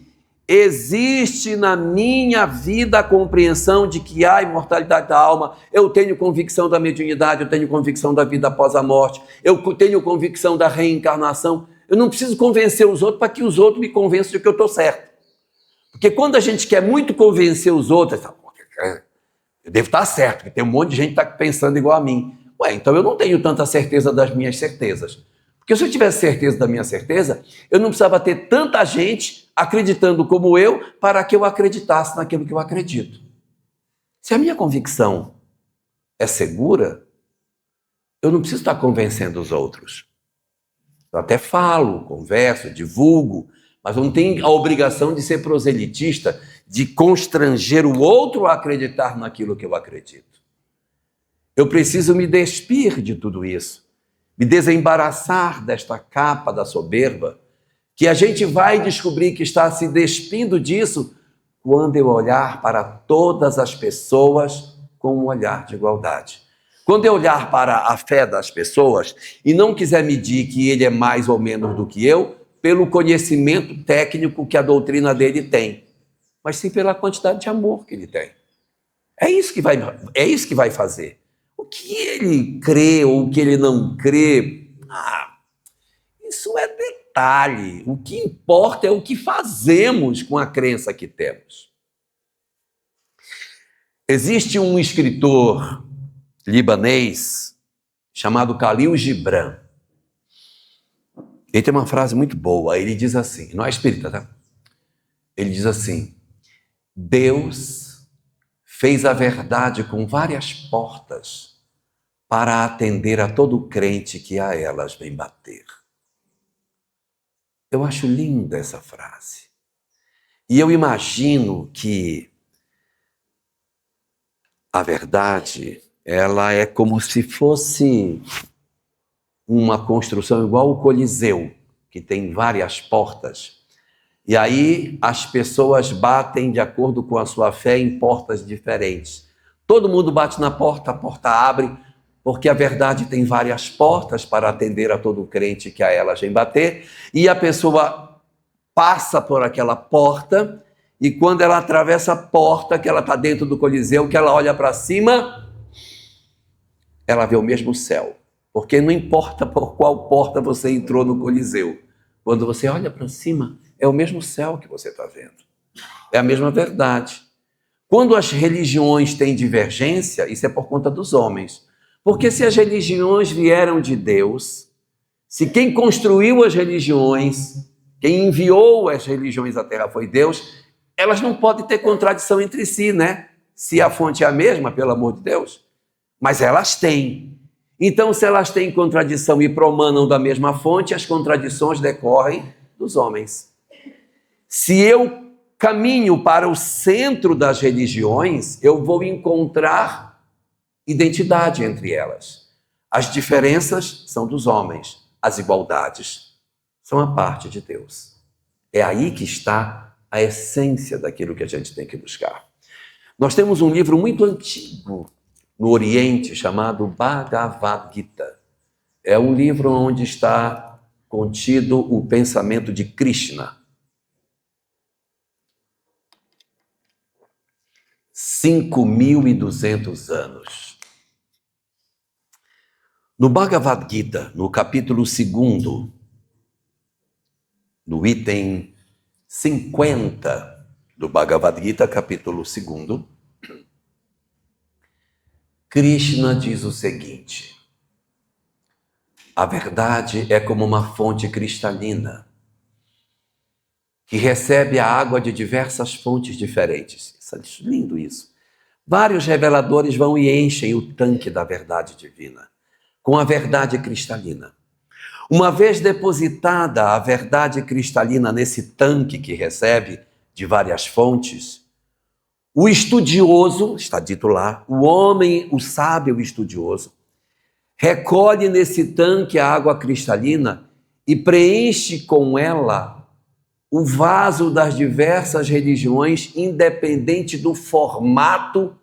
existe na minha vida a compreensão de que há imortalidade da alma, eu tenho convicção da mediunidade, eu tenho convicção da vida após a morte, eu tenho convicção da reencarnação. Eu não preciso convencer os outros para que os outros me convençam de que eu estou certo. Porque quando a gente quer muito convencer os outros, eu devo estar certo, porque tem um monte de gente que está pensando igual a mim. Então eu não tenho tanta certeza das minhas certezas. Porque se eu tivesse certeza da minha certeza, eu não precisava ter tanta gente acreditando como eu para que eu acreditasse naquilo que eu acredito. Se a minha convicção é segura, eu não preciso estar convencendo os outros. Eu até falo, converso, divulgo, mas eu não tenho a obrigação de ser proselitista, de constranger o outro a acreditar naquilo que eu acredito. Eu preciso me despir de tudo isso. me desembaraçar desta capa da soberba, que a gente vai descobrir que está se despindo disso quando eu olhar para todas as pessoas com um olhar de igualdade. Quando eu olhar para a fé das pessoas e não quiser medir que ele é mais ou menos do que eu, pelo conhecimento técnico que a doutrina dele tem, mas sim pela quantidade de amor que ele tem. É isso que vai fazer. O que ele crê ou o que ele não crê, isso é detalhe. O que importa é o que fazemos com a crença que temos. Existe um escritor libanês chamado Khalil Gibran. Ele tem uma frase muito boa. Ele diz assim, não é espírita, tá? Ele diz assim: Deus fez a verdade com várias portas para atender a todo crente que a elas vem bater. Eu acho linda essa frase. E eu imagino que a verdade, ela é como se fosse uma construção igual o Coliseu, que tem várias portas. E aí as pessoas batem de acordo com a sua fé em portas diferentes. Todo mundo bate na porta, a porta abre, porque a verdade tem várias portas para atender a todo crente que a elas vem bater, e a pessoa passa por aquela porta, e quando ela atravessa a porta, que ela está dentro do Coliseu, que ela olha para cima, ela vê o mesmo céu. Porque não importa por qual porta você entrou no Coliseu, quando você olha para cima, é o mesmo céu que você está vendo. É a mesma verdade. Quando as religiões têm divergência, isso é por conta dos homens. Porque se as religiões vieram de Deus, se quem construiu as religiões, quem enviou as religiões à Terra foi Deus, elas não podem ter contradição entre si, né? Se a fonte é a mesma, pelo amor de Deus. Mas elas têm. Então, se elas têm contradição e promanam da mesma fonte, as contradições decorrem dos homens. Se eu caminho para o centro das religiões, eu vou encontrar identidade entre elas. As diferenças são dos homens, as igualdades são a parte de Deus. É aí que está a essência daquilo que a gente tem que buscar. Nós temos um livro muito antigo no Oriente chamado Bhagavad Gita. É um livro onde está contido o pensamento de Krishna. 5.200 anos. No Bhagavad Gita, no capítulo 2, no item 50 do Bhagavad Gita, capítulo 2, Krishna diz o seguinte: a verdade é como uma fonte cristalina que recebe a água de diversas fontes diferentes. Isso é lindo isso. Vários reveladores vão e enchem o tanque da verdade divina com a verdade cristalina. Uma vez depositada a verdade cristalina nesse tanque que recebe de várias fontes, o estudioso, está dito lá, o homem, o sábio estudioso, recolhe nesse tanque a água cristalina e preenche com ela o vaso das diversas religiões, independente do formato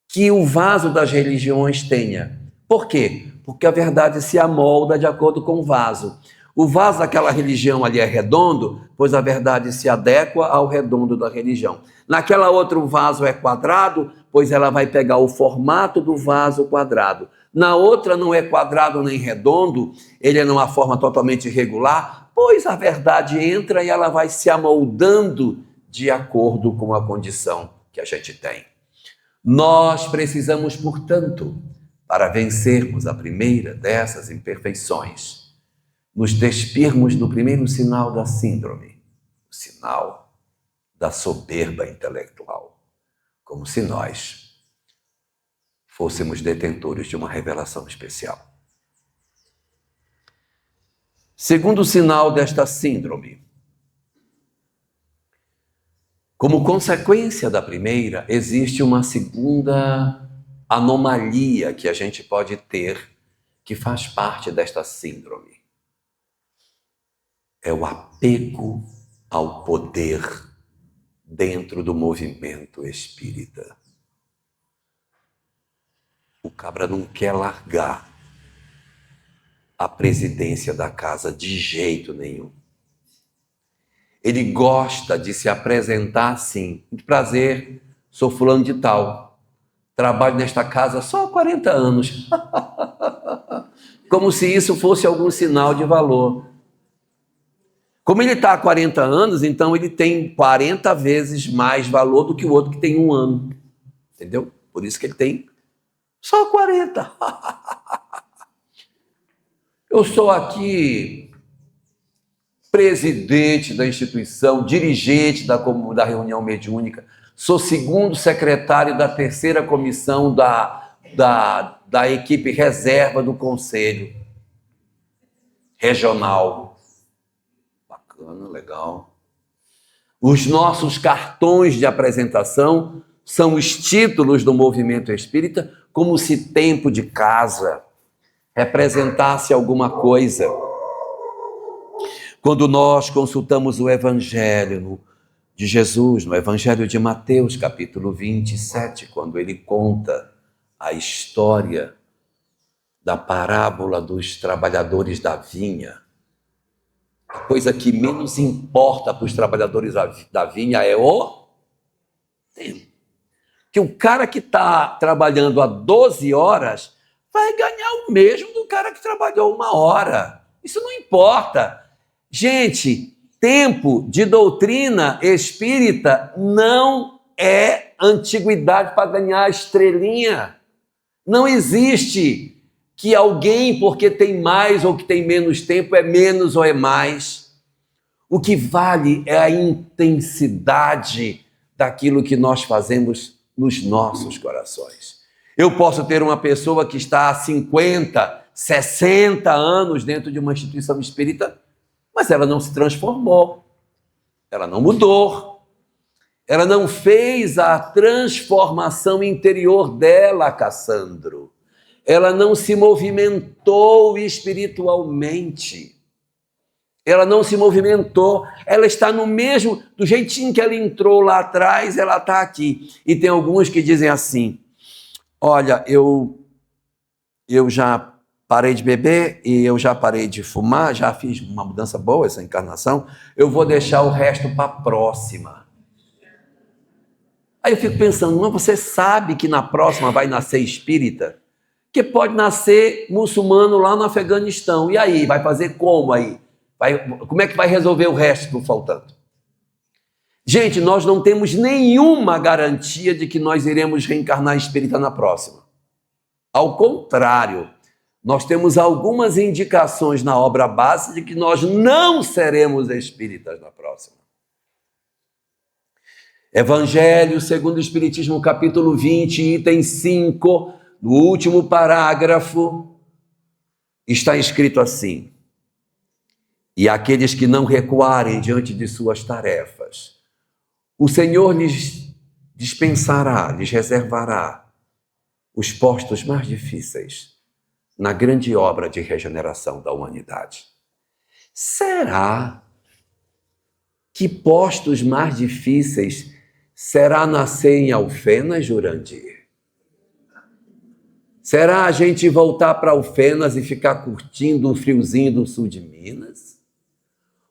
que o vaso das religiões tenha. Por quê? Porque a verdade se amolda de acordo com o vaso. O vaso daquela religião ali é redondo, pois a verdade se adequa ao redondo da religião. Naquela outra o vaso é quadrado, pois ela vai pegar o formato do vaso quadrado. Na outra não é quadrado nem redondo, ele é numa forma totalmente irregular, pois a verdade entra e ela vai se amoldando de acordo com a condição que a gente tem. Nós precisamos, portanto, para vencermos a primeira dessas imperfeições, nos despirmos do primeiro sinal da síndrome, o sinal da soberba intelectual, como se nós fôssemos detentores de uma revelação especial. Segundo sinal desta síndrome, como consequência da primeira, existe uma segunda anomalia que a gente pode ter que faz parte desta síndrome. É o apego ao poder dentro do movimento espírita. O cabra não quer largar a presidência da casa de jeito nenhum. Ele gosta de se apresentar assim. Muito prazer, sou fulano de tal. Trabalho nesta casa só há 40 anos. Como se isso fosse algum sinal de valor. Como ele está há 40 anos, então ele tem 40 vezes mais valor do que o outro que tem 1 ano. Entendeu? Por isso que ele tem só 40. Eu sou aqui presidente da instituição, dirigente da reunião mediúnica, sou segundo secretário da 3ª comissão da equipe reserva do Conselho Regional. Bacana, legal. Os nossos cartões de apresentação são os títulos do movimento espírita, como se tempo de casa representasse alguma coisa. Quando nós consultamos o Evangelho de Jesus, no Evangelho de Mateus, capítulo 27, quando ele conta a história da parábola dos trabalhadores da vinha, a coisa que menos importa para os trabalhadores da vinha é o tempo. Que o cara que está trabalhando há 12 horas vai ganhar o mesmo do cara que trabalhou 1 hora. Isso não importa. Gente, tempo de doutrina espírita não é antiguidade para ganhar estrelinha. Não existe que alguém, porque tem mais ou que tem menos tempo, é menos ou é mais. O que vale é a intensidade daquilo que nós fazemos nos nossos corações. Eu posso ter uma pessoa que está há 50, 60 anos dentro de uma instituição espírita, mas ela não se transformou, ela não mudou, ela não fez a transformação interior dela, Cassandro. Ela não se movimentou espiritualmente. Ela não se movimentou. Ela está no mesmo, do jeitinho que ela entrou lá atrás, ela está aqui. E tem alguns que dizem assim, olha, eu já parei de beber e eu já parei de fumar, já fiz uma mudança boa essa encarnação, eu vou deixar o resto para a próxima. Aí eu fico pensando, mas você sabe que na próxima vai nascer espírita? Que pode nascer muçulmano lá no Afeganistão. E aí, vai fazer como aí? Como é que vai resolver o resto que está faltando? Gente, nós não temos nenhuma garantia de que nós iremos reencarnar espírita na próxima. Ao contrário, nós temos algumas indicações na obra base de que nós não seremos espíritas na próxima. Evangelho segundo o Espiritismo, capítulo 20, item 5, no último parágrafo, está escrito assim: e aqueles que não recuarem diante de suas tarefas, o Senhor lhes dispensará, lhes reservará os postos mais difíceis na grande obra de regeneração da humanidade. Será que postos mais difíceis será nascer em Alfenas, Jurandir? Será a gente voltar para Alfenas e ficar curtindo o friozinho do sul de Minas?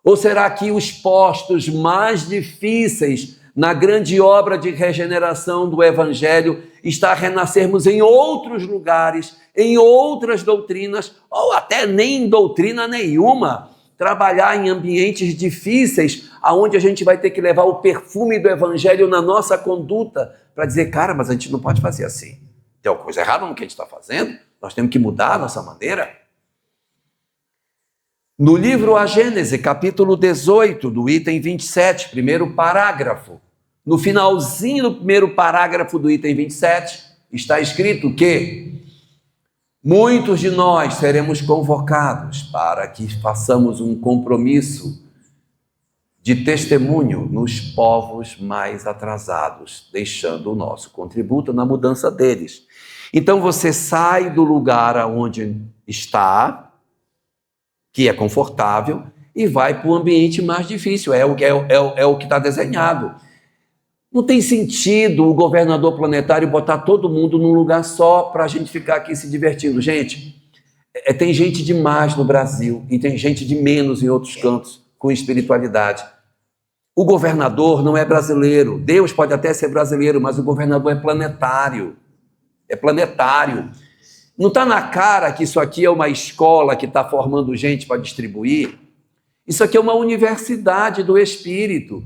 Ou será que os postos mais difíceis na grande obra de regeneração do Evangelho está a renascermos em outros lugares, em outras doutrinas, ou até nem em doutrina nenhuma, trabalhar em ambientes difíceis, aonde a gente vai ter que levar o perfume do Evangelho na nossa conduta, para dizer, cara, mas a gente não pode fazer assim. Tem alguma coisa errada no que a gente está fazendo? Nós temos que mudar a nossa maneira. No livro A Gênese, capítulo 18, do item 27, primeiro parágrafo, no finalzinho do primeiro parágrafo do item 27, está escrito que muitos de nós seremos convocados para que façamos um compromisso de testemunho nos povos mais atrasados, deixando o nosso contributo na mudança deles. Então você sai do lugar onde está, que é confortável, e vai para o ambiente mais difícil. É o que está desenhado. Não tem sentido o governador planetário botar todo mundo num lugar só para a gente ficar aqui se divertindo. Gente, tem gente demais no Brasil e tem gente de menos em outros cantos com espiritualidade. O governador não é brasileiro. Deus pode até ser brasileiro, mas o governador é planetário. É planetário. Não está na cara que isso aqui é uma escola que está formando gente para distribuir? Isso aqui é uma universidade do espírito.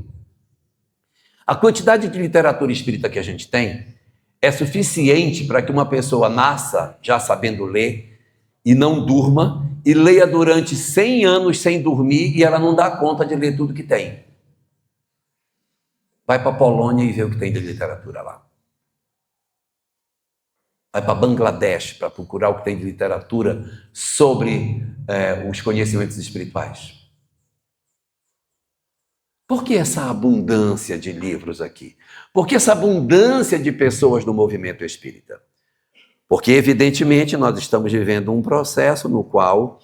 A quantidade de literatura espírita que a gente tem é suficiente para que uma pessoa nasça já sabendo ler e não durma, e leia durante 100 anos sem dormir e ela não dá conta de ler tudo que tem. Vai para a Polônia e vê o que tem de literatura lá. Vai para Bangladesh para procurar o que tem de literatura sobre os conhecimentos espirituais. Por que essa abundância de livros aqui? Por que essa abundância de pessoas no movimento espírita? Porque, evidentemente, nós estamos vivendo um processo no qual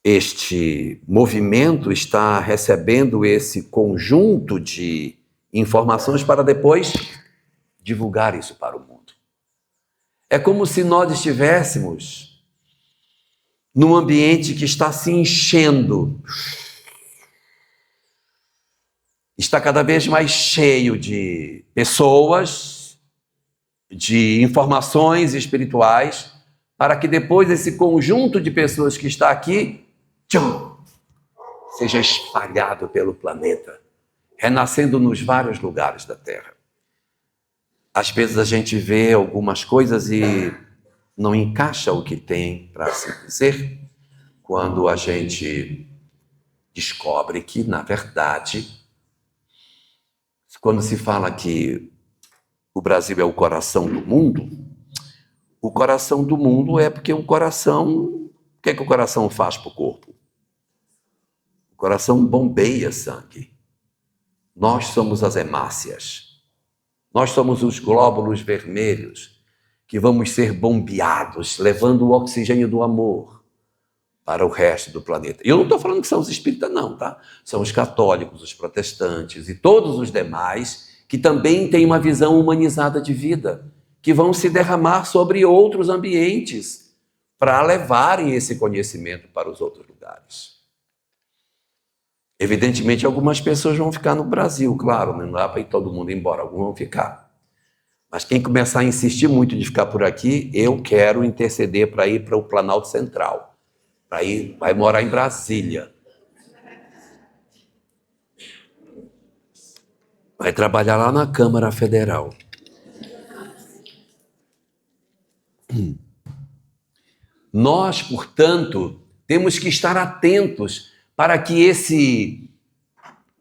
este movimento está recebendo esse conjunto de informações para depois divulgar isso para o mundo. É como se nós estivéssemos num ambiente que está se enchendo, está cada vez mais cheio de pessoas, de informações espirituais, para que depois esse conjunto de pessoas que está aqui, seja espalhado pelo planeta, renascendo nos vários lugares da Terra. Às vezes a gente vê algumas coisas e não encaixa o que tem para se dizer, quando a gente descobre que, na verdade, quando se fala que o Brasil é o coração do mundo, o coração do mundo é porque o coração... O que é que o coração faz para o corpo? O coração bombeia sangue. Nós somos as hemácias. Nós somos os glóbulos vermelhos que vamos ser bombeados, levando o oxigênio do amor para o resto do planeta. E eu não estou falando que são os espíritas, não, tá? São os católicos, os protestantes e todos os demais que também têm uma visão humanizada de vida, que vão se derramar sobre outros ambientes para levarem esse conhecimento para os outros lugares. Evidentemente, algumas pessoas vão ficar no Brasil, claro, não dá para ir todo mundo embora, alguns vão ficar. Mas quem começar a insistir muito de ficar por aqui, eu quero interceder para ir para o Planalto Central. Vai morar em Brasília. Vai trabalhar lá na Câmara Federal. Nós, portanto, temos que estar atentos para que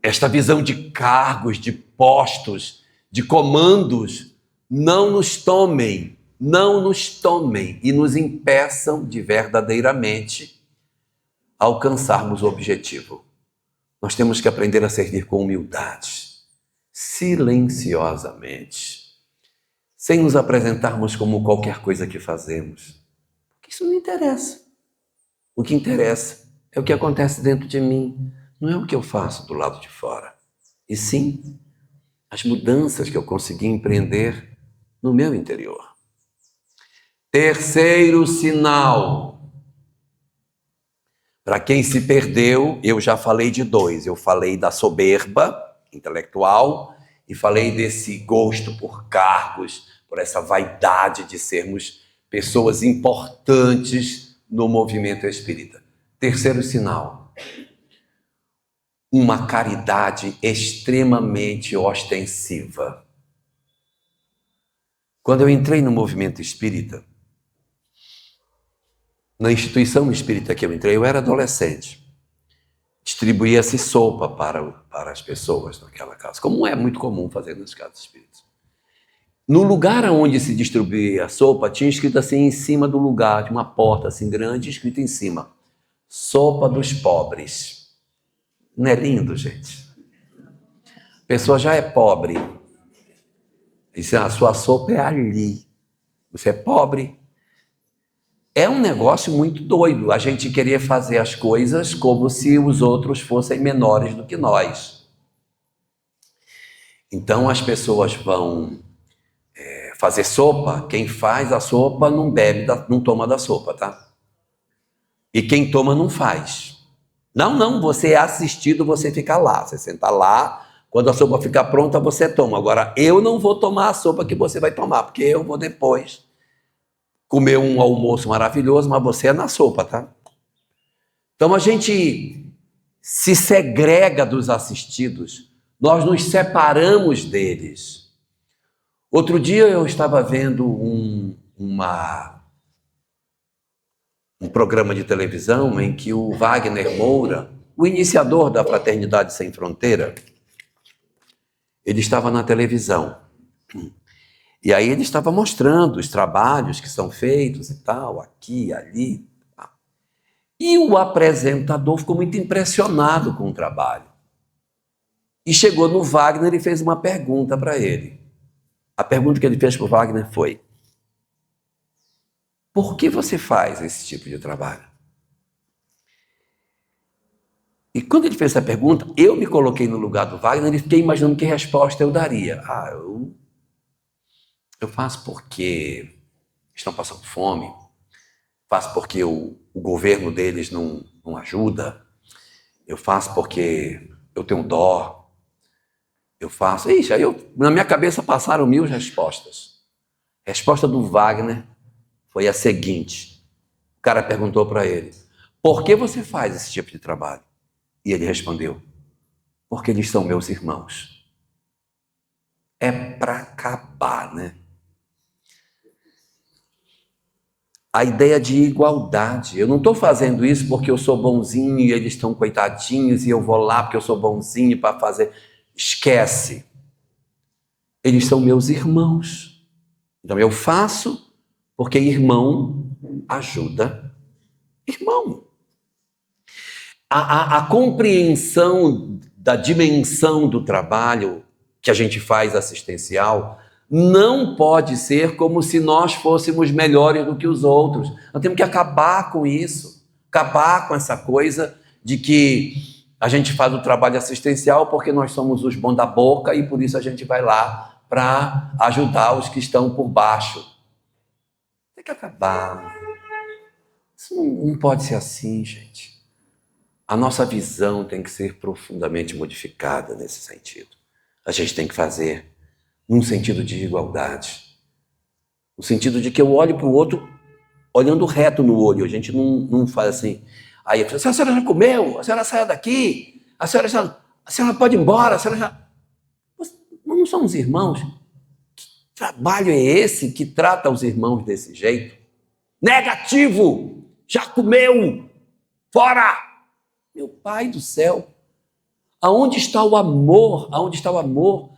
esta visão de cargos, de postos, de comandos, não nos tomem e nos impeçam de verdadeiramente alcançarmos o objetivo. Nós temos que aprender a servir com humildade, silenciosamente, sem nos apresentarmos como qualquer coisa que fazemos. Porque isso não interessa. O que interessa é o que acontece dentro de mim, não é o que eu faço do lado de fora. E sim, as mudanças que eu consegui empreender no meu interior. Terceiro sinal. Para quem se perdeu, eu já falei de dois. Eu falei da soberba intelectual e falei desse gosto por cargos, por essa vaidade de sermos pessoas importantes no movimento espírita. Terceiro sinal. Uma caridade extremamente ostensiva. Quando eu entrei no movimento espírita, na instituição espírita que eu entrei, eu era adolescente. Distribuía-se sopa para as pessoas naquela casa, como é muito comum fazer nas casas espíritas. No lugar onde se distribuía a sopa, tinha escrito assim em cima do lugar, de uma porta assim grande, escrito em cima, sopa dos pobres. Não é lindo, gente? A pessoa já é pobre. Diz, a sua sopa é ali. você é pobre. É um negócio muito doido a gente querer fazer as coisas como se os outros fossem menores do que nós. Então as pessoas vão fazer sopa, quem faz a sopa não bebe, não toma da sopa, tá? E quem toma não faz. Não, você é assistido, você fica lá, você senta lá, quando a sopa ficar pronta você toma. Agora eu não vou tomar a sopa que você vai tomar, porque eu vou depois comer um almoço maravilhoso, mas você é na sopa, tá? Então a gente se segrega dos assistidos, nós nos separamos deles. Outro dia eu estava vendo um programa de televisão em que o Wagner Moura, o iniciador da Fraternidade Sem Fronteira, ele estava na televisão. E aí ele estava mostrando os trabalhos que são feitos e tal, aqui, ali. E o apresentador ficou muito impressionado com o trabalho. E chegou no Wagner e fez uma pergunta para ele. A pergunta que ele fez para o Wagner foi: por que você faz esse tipo de trabalho? E quando ele fez essa pergunta, eu me coloquei no lugar do Wagner e fiquei imaginando que resposta eu daria. Eu faço porque estão passando fome, faço porque o governo deles não ajuda, eu faço porque eu tenho dó, eu faço... Ixi, aí na minha cabeça passaram 1000 respostas. A resposta do Wagner foi a seguinte. O cara perguntou para ele: por que você faz esse tipo de trabalho? E ele respondeu: porque eles são meus irmãos. É para acabar, né? A ideia de igualdade. Eu não estou fazendo isso porque eu sou bonzinho e eles estão coitadinhos e eu vou lá porque eu sou bonzinho para fazer. Esquece. Eles são meus irmãos. Então eu faço porque irmão ajuda irmão. A compreensão da dimensão do trabalho que a gente faz assistencial não pode ser como se nós fôssemos melhores do que os outros. Nós temos que acabar com isso, acabar com essa coisa de que a gente faz o trabalho assistencial porque nós somos os bons da boca e por isso a gente vai lá para ajudar os que estão por baixo. Tem que acabar. Isso não pode ser assim, gente. A nossa visão tem que ser profundamente modificada nesse sentido. A gente tem que fazer num sentido de igualdade. No sentido de que eu olho para o outro olhando reto no olho. A gente não faz assim. Aí eu falo: a senhora já comeu? A senhora saiu daqui? A senhora pode ir embora? A senhora já... Não somos irmãos? Que trabalho é esse que trata os irmãos desse jeito? Negativo! Já comeu! Fora! Meu Pai do céu! Aonde está o amor? Aonde está o amor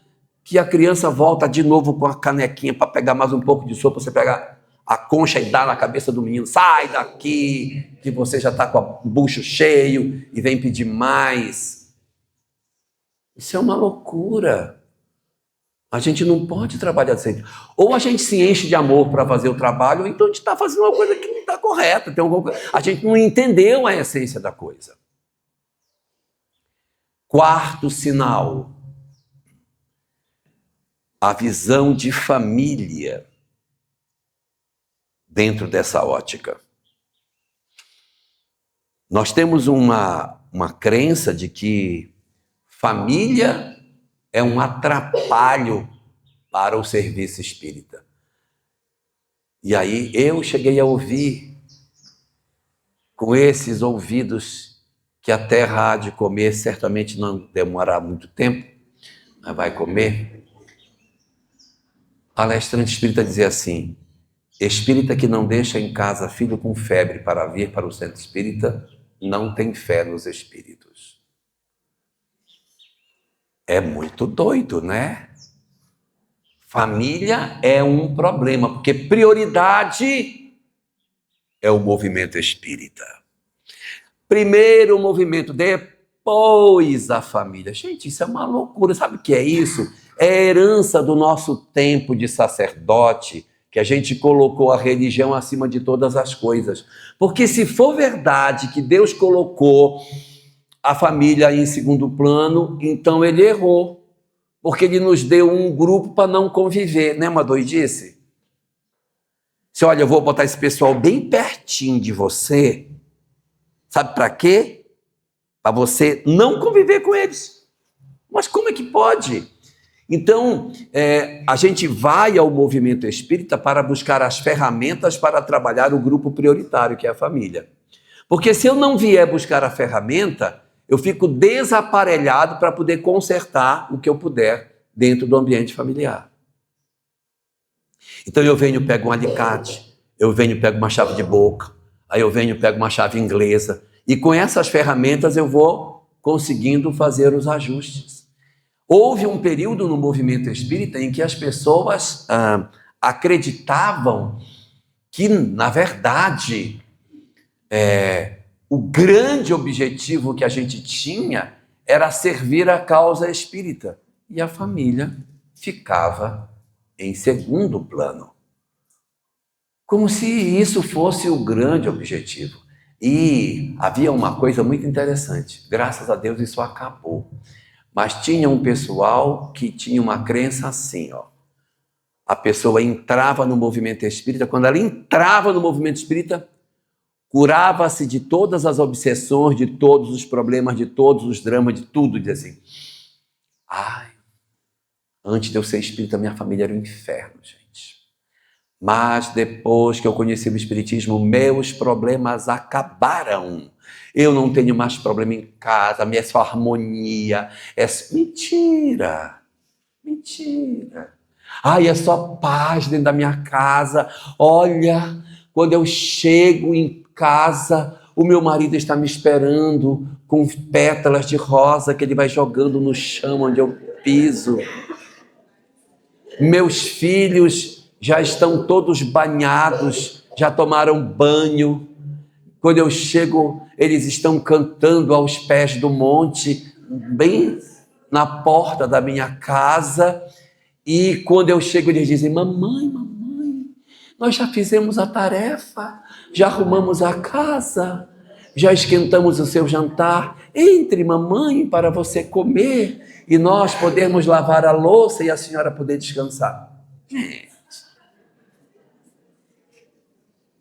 que a criança volta de novo com a canequinha para pegar mais um pouco de sopa, você pega a concha e dá na cabeça do menino: sai daqui, que você já está com o bucho cheio e vem pedir mais. Isso é uma loucura. A gente não pode trabalhar assim. Ou a gente se enche de amor para fazer o trabalho, ou então a gente está fazendo uma coisa que não está correta. A gente não entendeu a essência da coisa. Quarto sinal: a visão de família dentro dessa ótica. Nós temos uma crença de que família é um atrapalho para o serviço espírita. E aí eu cheguei a ouvir, com esses ouvidos, que a terra há de comer, certamente não demorará muito tempo, mas vai comer. Palestrante espírita dizia assim: espírita que não deixa em casa filho com febre para vir para o centro espírita, não tem fé nos espíritos. É muito doido, né? Família é um problema, porque prioridade é o movimento espírita. Primeiro o movimento, depois a família. Gente, isso é uma loucura. Sabe o que é isso? É a herança do nosso tempo de sacerdote, que a gente colocou a religião acima de todas as coisas. Porque se for verdade que Deus colocou a família em segundo plano, então ele errou. Porque ele nos deu um grupo para não conviver, não é uma doidice? Se olha, eu vou botar esse pessoal bem pertinho de você, sabe para quê? Para você não conviver com eles. Mas como é que pode? Então, a gente vai ao movimento espírita para buscar as ferramentas para trabalhar o grupo prioritário, que é a família. Porque se eu não vier buscar a ferramenta, eu fico desaparelhado para poder consertar o que eu puder dentro do ambiente familiar. Então eu venho, pego um alicate, eu venho, pego uma chave de boca, aí eu venho, pego uma chave inglesa, e com essas ferramentas eu vou conseguindo fazer os ajustes. Houve um período no movimento espírita em que as pessoas acreditavam que, na verdade, o grande objetivo que a gente tinha era servir a causa espírita. E a família ficava em segundo plano. Como se isso fosse o grande objetivo. E havia uma coisa muito interessante. Graças a Deus isso acabou. Mas tinha um pessoal que tinha uma crença assim, ó. A pessoa entrava no movimento espírita, quando ela entrava no movimento espírita, curava-se de todas as obsessões, de todos os problemas, de todos os dramas, de tudo. Dizia assim, antes de eu ser espírita, minha família era um inferno, gente. Mas depois que eu conheci o espiritismo, meus problemas acabaram. Eu não tenho mais problema em casa, minha é só harmonia. Mentira! Mentira! É só paz dentro da minha casa. Olha, quando eu chego em casa, o meu marido está me esperando com pétalas de rosa que ele vai jogando no chão onde eu piso. Meus filhos já estão todos banhados, já tomaram banho. Quando eu chego, eles estão cantando aos pés do monte, bem na porta da minha casa. E quando eu chego, eles dizem, mamãe, nós já fizemos a tarefa, já arrumamos a casa, já esquentamos o seu jantar. Entre, mamãe, para você comer e nós podermos lavar a louça e a senhora poder descansar.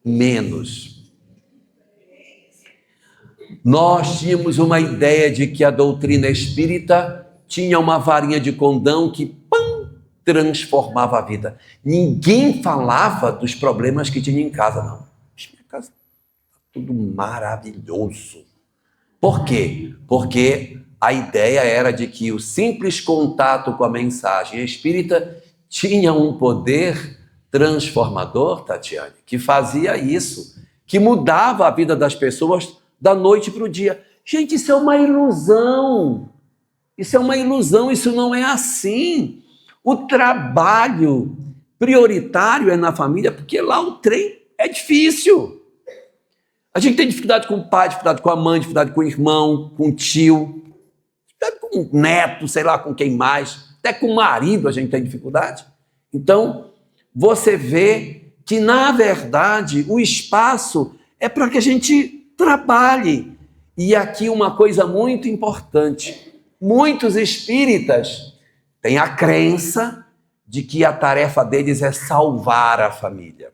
Menos. Nós tínhamos uma ideia de que a doutrina espírita tinha uma varinha de condão que transformava a vida. Ninguém falava dos problemas que tinha em casa, não. Minha casa está tudo maravilhoso. Por quê? Porque a ideia era de que o simples contato com a mensagem espírita tinha um poder transformador, Tatiane, que fazia isso, que mudava a vida das pessoas da noite para o dia. Gente, isso é uma ilusão. Isso é uma ilusão, isso não é assim. O trabalho prioritário é na família, porque lá o trem é difícil. A gente tem dificuldade com o pai, dificuldade com a mãe, dificuldade com o irmão, com o tio, dificuldade com o neto, sei lá com quem mais. Até com o marido a gente tem dificuldade. Então, você vê que, na verdade, o espaço é para que a gente trabalhe. E aqui uma coisa muito importante. Muitos espíritas têm a crença de que a tarefa deles é salvar a família.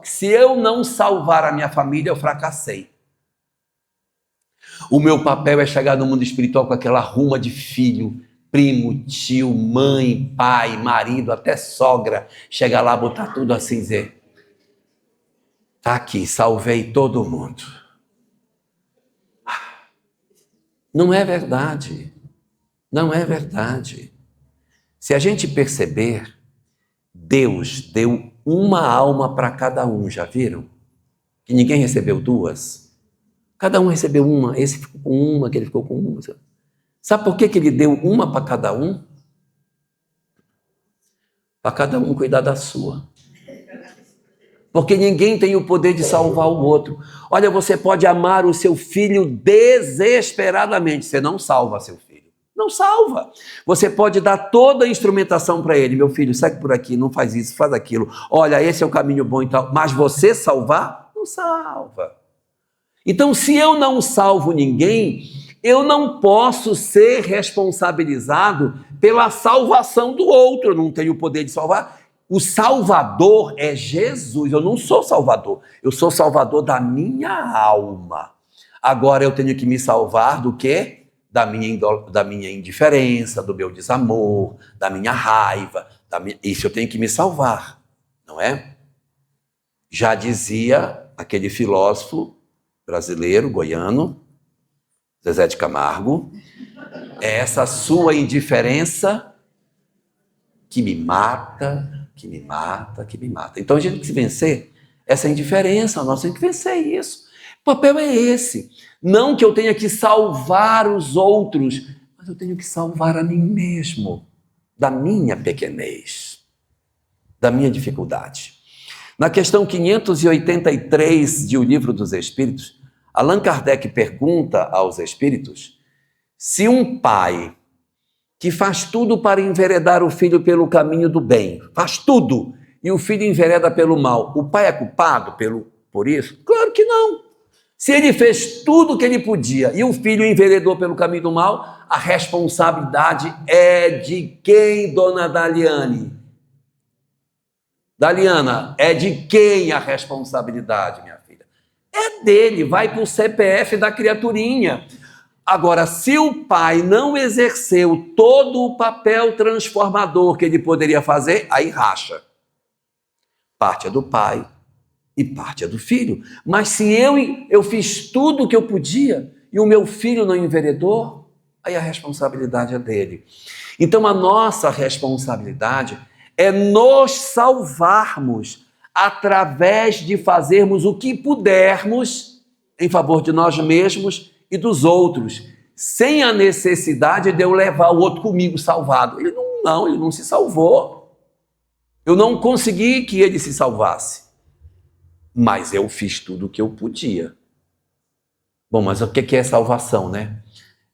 Se eu não salvar a minha família, eu fracassei. O meu papel é chegar no mundo espiritual com aquela ruma de filho, primo, tio, mãe, pai, marido, até sogra, chegar lá, botar tudo assim, dizer, tá aqui, salvei todo mundo. Não é verdade. Não é verdade. Se a gente perceber, Deus deu uma alma para cada um, já viram? Que ninguém recebeu duas. Cada um recebeu uma, esse ficou com uma, aquele ficou com uma. Sabe por que ele deu uma para cada um? Para cada um cuidar da sua. Porque ninguém tem o poder de salvar o outro. Olha, você pode amar o seu filho desesperadamente, você não salva seu filho. Não salva. Você pode dar toda a instrumentação para ele. Meu filho, segue por aqui, não faz isso, faz aquilo. Olha, esse é o caminho bom e tal. Mas você salvar? Não salva. Então, se eu não salvo ninguém, eu não posso ser responsabilizado pela salvação do outro. Eu não tenho o poder de salvar. O Salvador é Jesus. Eu não sou Salvador. Eu sou Salvador da minha alma. Agora eu tenho que me salvar do quê? Da minha indiferença, do meu desamor, da minha raiva. Isso eu tenho que me salvar, não é? Já dizia aquele filósofo brasileiro, goiano, Zezé de Camargo, é essa sua indiferença que me mata, que me mata, que me mata. Então a gente tem que vencer essa indiferença, nós temos que vencer isso. O papel é esse. Não que eu tenha que salvar os outros, mas eu tenho que salvar a mim mesmo, da minha pequenez, da minha dificuldade. Na questão 583 de O Livro dos Espíritos, Allan Kardec pergunta aos espíritos se um pai que faz tudo para enveredar o filho pelo caminho do bem, faz tudo, e o filho envereda pelo mal, o pai é culpado por isso? Claro que não. Se ele fez tudo o que ele podia e o filho enveredou pelo caminho do mal, a responsabilidade é de quem, dona Daliane? Daliana, é de quem a responsabilidade, minha filha? É dele, vai para o CPF da criaturinha. Agora, se o pai não exerceu todo o papel transformador que ele poderia fazer, aí racha. Parte é do pai e parte é do filho. Mas se eu fiz tudo o que eu podia e o meu filho não enveredou, aí a responsabilidade é dele. Então, a nossa responsabilidade é nos salvarmos através de fazermos o que pudermos em favor de nós mesmos e dos outros, sem a necessidade de eu levar o outro comigo salvado. Ele não se salvou. Eu não consegui que ele se salvasse. Mas eu fiz tudo o que eu podia. Bom, mas o que é salvação, né?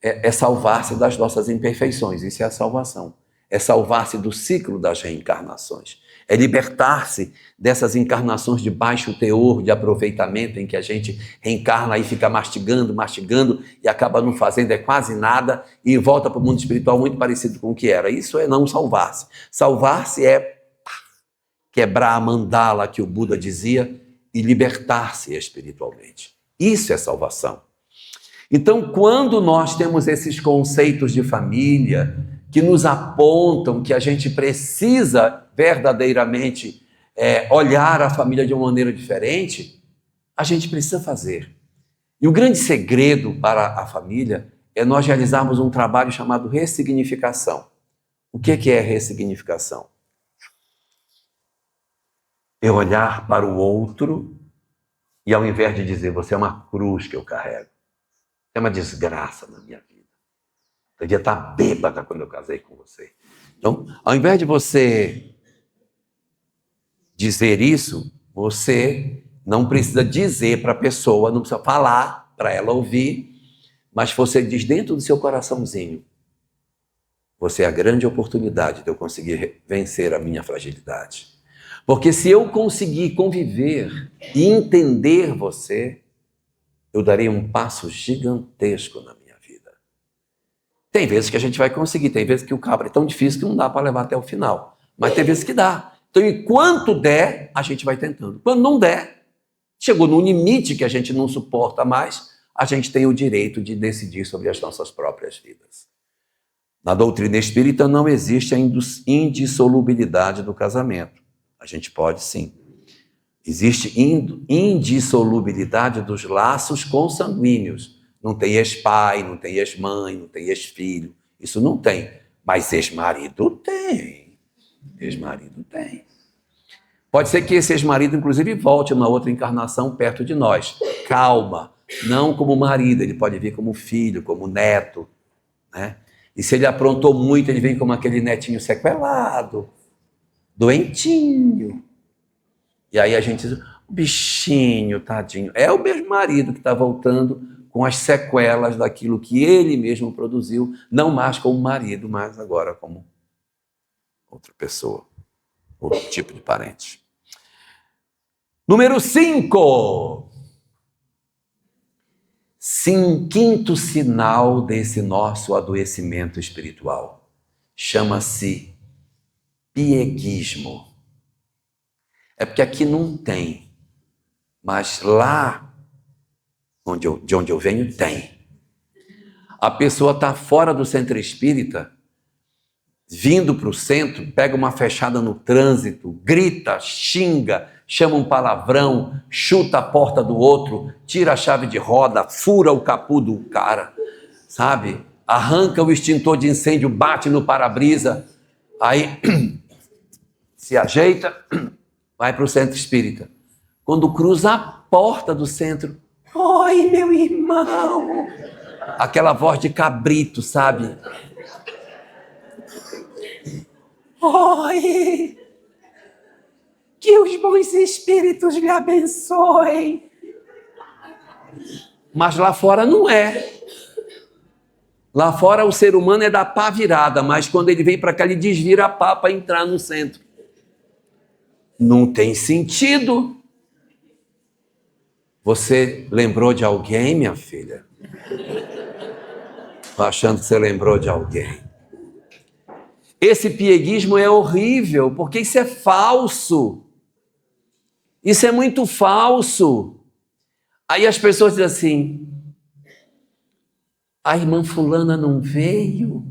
É salvar-se das nossas imperfeições, isso é a salvação. É salvar-se do ciclo das reencarnações. É libertar-se dessas encarnações de baixo teor, de aproveitamento, em que a gente reencarna e fica mastigando e acaba não fazendo quase nada e volta para o mundo espiritual muito parecido com o que era. Isso é não salvar-se. Salvar-se é quebrar a mandala que o Buda dizia e libertar-se espiritualmente. Isso é salvação. Então, quando nós temos esses conceitos de família que nos apontam que a gente precisa verdadeiramente olhar a família de uma maneira diferente, a gente precisa fazer. E o grande segredo para a família é nós realizarmos um trabalho chamado ressignificação. O que é ressignificação? É olhar para o outro e, ao invés de dizer, você é uma cruz que eu carrego, é uma desgraça na minha vida. Eu devia estar bêbada quando eu casei com você. Então, ao invés de você dizer isso, você não precisa dizer para a pessoa, não precisa falar para ela ouvir, mas você diz dentro do seu coraçãozinho, você é a grande oportunidade de eu conseguir vencer a minha fragilidade. Porque se eu conseguir conviver e entender você, eu darei um passo gigantesco na minha vida. Tem vezes que a gente vai conseguir, tem vezes que o cabo é tão difícil que não dá para levar até o final. Mas tem vezes que dá. Então, enquanto der, a gente vai tentando. Quando não der, chegou num limite que a gente não suporta mais, a gente tem o direito de decidir sobre as nossas próprias vidas. Na doutrina espírita não existe a indissolubilidade do casamento. A gente pode sim. Existe indissolubilidade dos laços consanguíneos. Não tem ex-pai, não tem ex-mãe, não tem ex-filho. Isso não tem. Mas ex-marido tem. Ex-marido tem. Pode ser que esse ex-marido, inclusive, volte numa outra encarnação perto de nós. Calma. Não como marido, ele pode vir como filho, como neto, né? E se ele aprontou muito, ele vem como aquele netinho sequelado, doentinho. E aí a gente diz, o bichinho, tadinho. É o mesmo marido que está voltando com as sequelas daquilo que ele mesmo produziu, não mais como marido, mas agora como outra pessoa, outro tipo de parente. Número 5. Quinto sinal desse nosso adoecimento espiritual. Chama-se pieguismo. É porque aqui não tem, mas lá de onde eu venho tem. A pessoa está fora do centro espírita, vindo para o centro, pega uma fechada no trânsito, grita, xinga, chama um palavrão, chuta a porta do outro, tira a chave de roda, fura o capô do cara, sabe? Arranca o extintor de incêndio, bate no para-brisa, aí se ajeita, vai para o centro espírita. Quando cruza a porta do centro, oi, meu irmão! Aquela voz de cabrito, sabe? Oi! Que os bons espíritos lhe abençoem. Mas lá fora não é. Lá fora o ser humano é da pá virada, mas quando ele vem para cá, ele desvira a pá para entrar no centro. Não tem sentido. Você lembrou de alguém, minha filha? Estou achando que você lembrou de alguém. Esse pieguismo é horrível, porque isso é falso. Isso é muito falso. Aí as pessoas dizem assim, a irmã fulana não veio?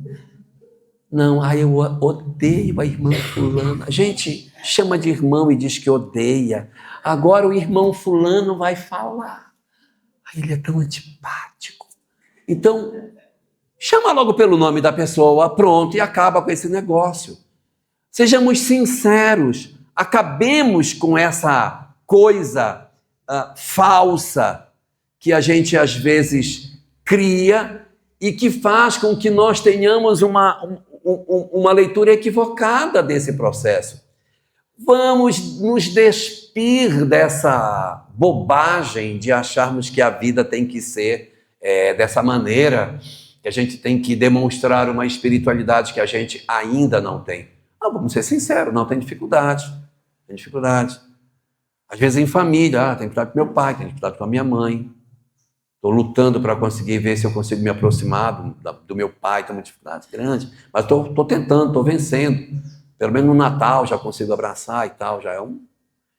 Não, eu odeio a irmã fulana. Gente, chama de irmão e diz que odeia. Agora o irmão fulano vai falar. Ele é tão antipático. Então, chama logo pelo nome da pessoa, pronto, e acaba com esse negócio. Sejamos sinceros, acabemos com essa coisa falsa que a gente às vezes cria e que faz com que nós tenhamos uma leitura equivocada desse processo. Vamos nos despir dessa bobagem de acharmos que a vida tem que ser dessa maneira, que a gente tem que demonstrar uma espiritualidade que a gente ainda não tem. Vamos ser sinceros, não tem dificuldade. Tem dificuldade. Às vezes em família, tem dificuldade com meu pai, tem dificuldade com a minha mãe. Estou lutando para conseguir ver se eu consigo me aproximar do meu pai, tem uma dificuldade grande, mas estou tentando, estou vencendo. Pelo menos no Natal já consigo abraçar e tal, já é um...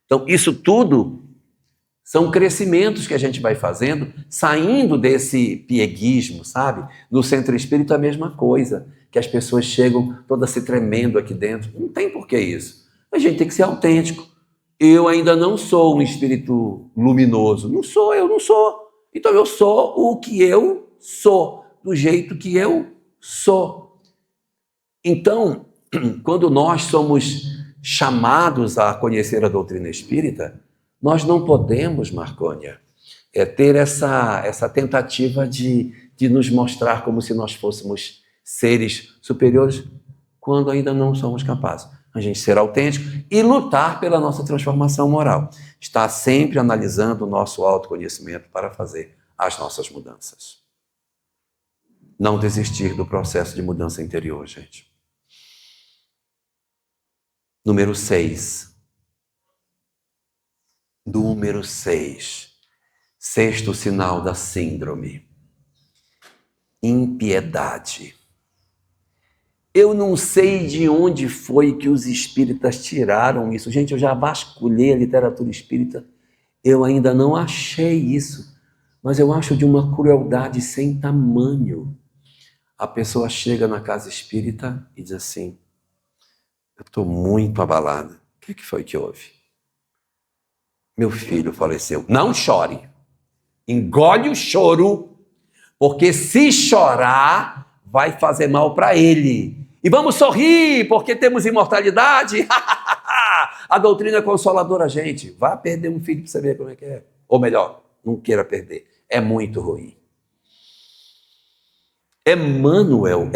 Então, isso tudo são crescimentos que a gente vai fazendo, saindo desse pieguismo, sabe? No centro espírita a mesma coisa, que as pessoas chegam todas se tremendo aqui dentro. Não tem por que isso. A gente tem que ser autêntico. Eu ainda não sou um espírito luminoso. Não sou, eu não sou. Então eu sou o que eu sou, do jeito que eu sou. Então, quando nós somos chamados a conhecer a doutrina espírita, nós não podemos, Marcônia, ter essa tentativa de nos mostrar como se nós fôssemos seres superiores, quando ainda não somos capazes. A gente ser autêntico e lutar pela nossa transformação moral. Estar sempre analisando o nosso autoconhecimento para fazer as nossas mudanças. Não desistir do processo de mudança interior, gente. Número 6. Número 6. Sexto sinal da síndrome. Impiedade. Eu não sei de onde foi que os espíritas tiraram isso. Gente, eu já vasculhei a literatura espírita, eu ainda não achei isso. Mas eu acho de uma crueldade sem tamanho. A pessoa chega na casa espírita e diz assim, eu estou muito abalada. O que foi que houve? Meu filho faleceu. Não chore. Engole o choro, porque se chorar, vai fazer mal para ele. E vamos sorrir, porque temos imortalidade. A doutrina consoladora, gente. Vá perder um filho para você ver como é que é. Ou melhor, não queira perder. É muito ruim. Emmanuel,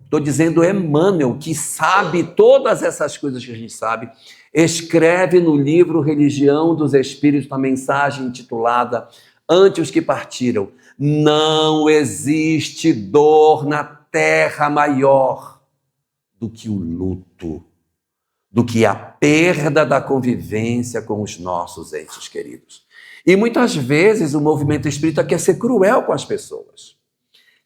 estou dizendo Emmanuel, que sabe todas essas coisas que a gente sabe, escreve no livro Religião dos Espíritos, uma mensagem intitulada ante os que partiram. Não existe dor na terra maior do que o luto, do que a perda da convivência com os nossos entes queridos. E muitas vezes o movimento espírita quer ser cruel com as pessoas,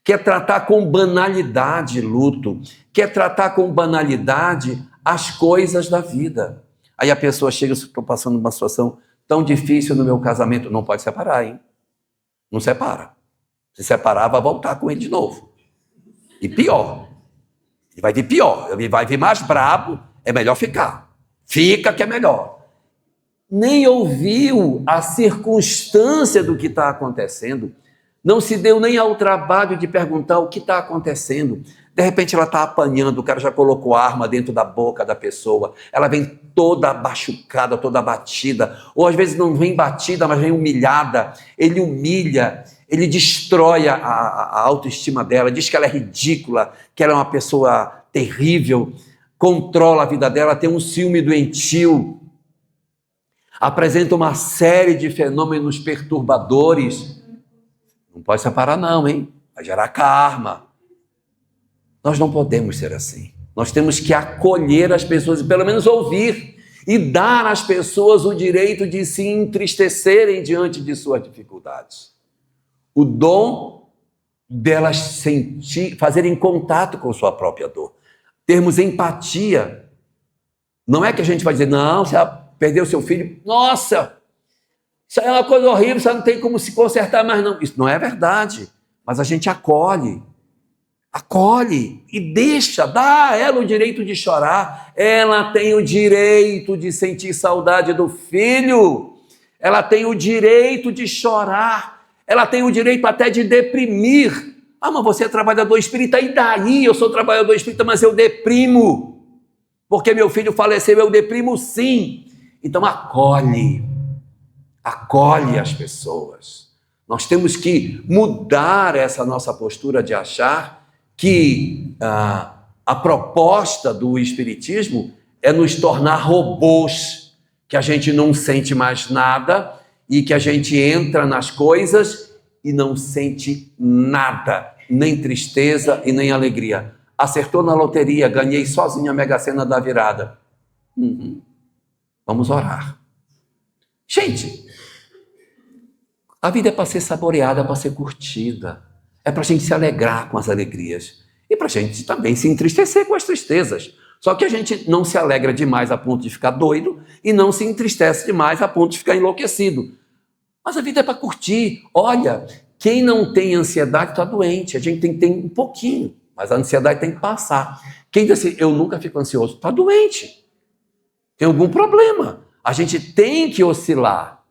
quer tratar com banalidade luto, quer tratar com banalidade as coisas da vida. Aí a pessoa chega, estou passando uma situação tão difícil no meu casamento, não pode separar, hein? Não separa. Se separar, vai voltar com ele de novo. E pior. Ele vai vir pior, ele vai vir mais brabo, é melhor ficar. Fica que é melhor. Nem ouviu a circunstância do que está acontecendo, não se deu nem ao trabalho de perguntar o que está acontecendo. De repente ela está apanhando, o cara já colocou a arma dentro da boca da pessoa, ela vem toda machucada, toda batida, ou às vezes não vem batida, mas vem humilhada. Ele humilha, ele destrói a autoestima dela, diz que ela é ridícula, que ela é uma pessoa terrível, controla a vida dela, tem um ciúme doentio, apresenta uma série de fenômenos perturbadores. Não pode separar não, hein? Vai gerar karma. Nós não podemos ser assim. Nós temos que acolher as pessoas e pelo menos ouvir e dar às pessoas o direito de se entristecerem diante de suas dificuldades. O dom delas fazerem contato com sua própria dor. Termos empatia. Não é que a gente vai dizer, não, você perdeu seu filho, nossa, isso é uma coisa horrível, você não tem como se consertar mais não. Isso não é verdade, mas a gente acolhe e deixa, dá a ela o direito de chorar. Ela tem o direito de sentir saudade do filho, ela tem o direito de chorar, ela tem o direito até de deprimir. Ah, mas você é trabalhador espírita, e daí? Eu sou trabalhador espírita, mas eu deprimo, porque meu filho faleceu, eu deprimo sim. Então acolhe as pessoas. Nós temos que mudar essa nossa postura de achar que a proposta do Espiritismo é nos tornar robôs, que a gente não sente mais nada e que a gente entra nas coisas e não sente nada, nem tristeza e nem alegria. Acertou na loteria, ganhei sozinho a Mega Sena da virada. Vamos orar. Gente, a vida é para ser saboreada, para ser curtida. É para a gente se alegrar com as alegrias. E para a gente também se entristecer com as tristezas. Só que a gente não se alegra demais a ponto de ficar doido e não se entristece demais a ponto de ficar enlouquecido. Mas a vida é para curtir. Olha, quem não tem ansiedade está doente. A gente tem que ter um pouquinho, mas a ansiedade tem que passar. Quem diz assim, eu nunca fico ansioso, está doente. Tem algum problema. A gente tem que oscilar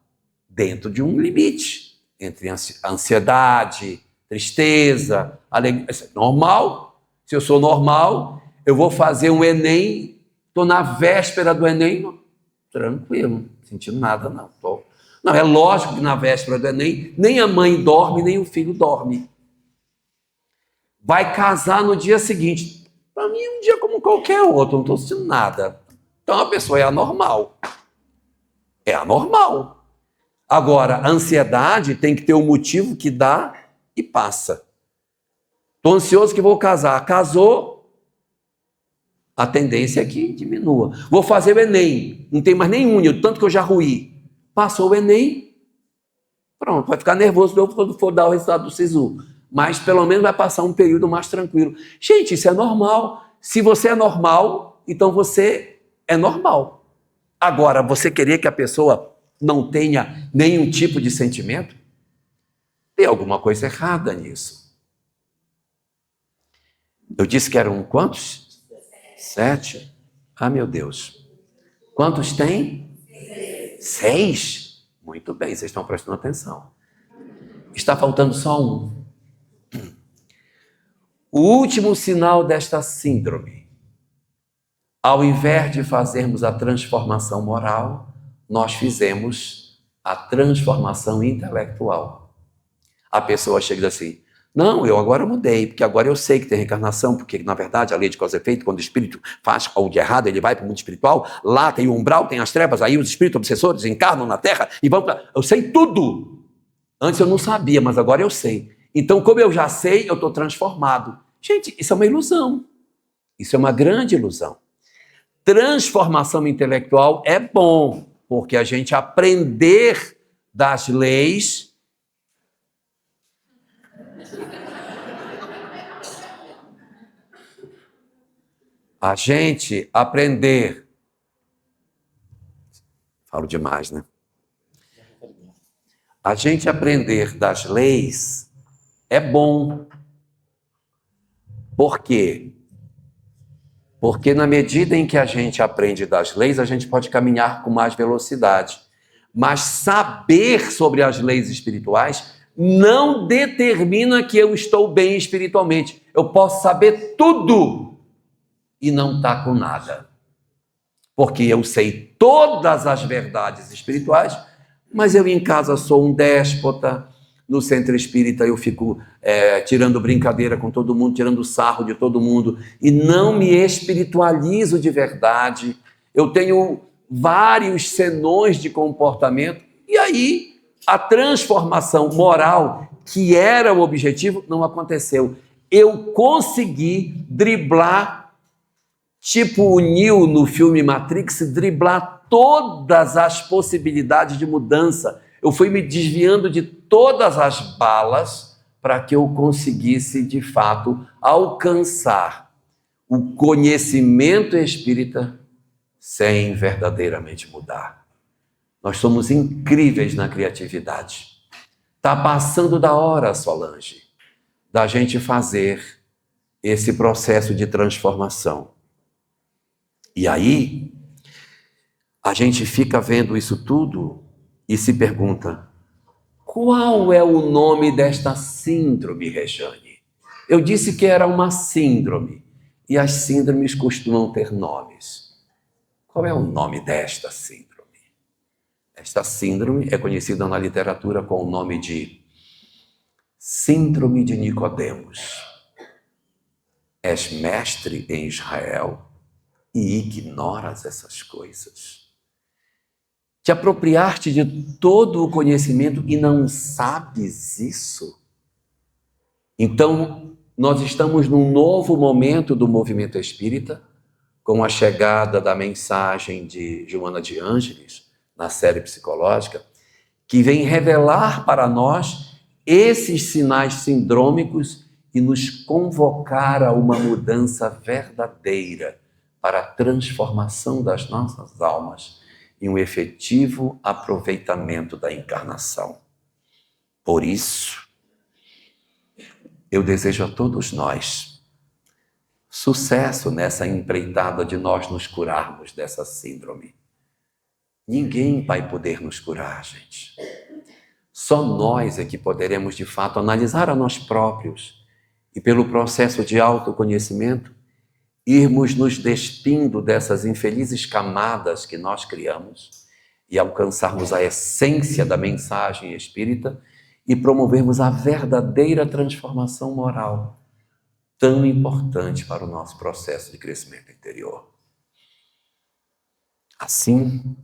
dentro de um limite entre ansiedade, tristeza, alegria. Isso é normal. Se eu sou normal, eu vou fazer um Enem, estou na véspera do Enem, tranquilo, não sentindo nada, não. Não, é lógico que na véspera do Enem, nem a mãe dorme, nem o filho dorme. Vai casar no dia seguinte. Para mim é um dia como qualquer outro, não estou sentindo nada. Então a pessoa é anormal. É anormal. Agora, a ansiedade tem que ter um motivo que dá e passa. Estou ansioso que vou casar. Casou, a tendência é que diminua. Vou fazer o Enem, não tem mais nenhum, tanto que eu já ruí. Passou o Enem, pronto, vai ficar nervoso quando for dar o resultado do SISU. Mas pelo menos vai passar um período mais tranquilo. Gente, isso é normal. Se você é normal, então você é normal. Agora, você querer que a pessoa não tenha nenhum tipo de sentimento? Tem alguma coisa errada nisso. Eu disse que eram quantos? 7. Ah, meu Deus. Quantos tem? 6. Muito bem, vocês estão prestando atenção. Está faltando só um. O último sinal desta síndrome. Ao invés de fazermos a transformação moral, nós fizemos a transformação intelectual. A pessoa chega assim, não, eu agora mudei, porque agora eu sei que tem reencarnação, porque na verdade a lei de causa e efeito, quando o espírito faz algo de errado, ele vai para o mundo espiritual, lá tem o umbral, tem as trevas, aí os espíritos obsessores encarnam na terra e vão para... Eu sei tudo! Antes eu não sabia, mas agora eu sei. Então, como eu já sei, eu estou transformado. Gente, isso é uma ilusão. Isso é uma grande ilusão. Transformação intelectual é bom, porque a gente aprender das leis a gente aprender. Falo demais, né? A gente aprender das leis é bom. Por quê? Porque na medida em que a gente aprende das leis, a gente pode caminhar com mais velocidade. Mas saber sobre as leis espirituais não determina que eu estou bem espiritualmente. Eu posso saber tudo e não estar com nada. Porque eu sei todas as verdades espirituais, mas eu em casa sou um déspota. No centro espírita eu fico tirando brincadeira com todo mundo, tirando sarro de todo mundo e não me espiritualizo de verdade. Eu tenho vários senões de comportamento e aí a transformação moral, que era o objetivo, não aconteceu. Eu consegui driblar, tipo o Neo no filme Matrix, driblar todas as possibilidades de mudança. Eu fui me desviando de todas as balas para que eu conseguisse, de fato, alcançar o conhecimento espírita sem verdadeiramente mudar. Nós somos incríveis na criatividade. Está passando da hora, Solange, da gente fazer esse processo de transformação. E aí, a gente fica vendo isso tudo e se pergunta, qual é o nome desta síndrome, Rejane? Eu disse que era uma síndrome, e as síndromes costumam ter nomes. Qual é o nome desta síndrome? Esta síndrome é conhecida na literatura com o nome de Síndrome de Nicodemos. És mestre em Israel e ignoras essas coisas. Te apropriaste de todo o conhecimento e não sabes isso? Então, nós estamos num novo momento do movimento espírita, com a chegada da mensagem de Joana de Ângeles, na série psicológica, que vem revelar para nós esses sinais sindrômicos e nos convocar a uma mudança verdadeira para a transformação das nossas almas e um efetivo aproveitamento da encarnação. Por isso, eu desejo a todos nós sucesso nessa empreitada de nós nos curarmos dessa síndrome. Ninguém vai poder nos curar, gente. Só nós é que poderemos, de fato, analisar a nós próprios e, pelo processo de autoconhecimento, irmos nos despindo dessas infelizes camadas que nós criamos e alcançarmos a essência da mensagem espírita e promovermos a verdadeira transformação moral, tão importante para o nosso processo de crescimento interior. Assim,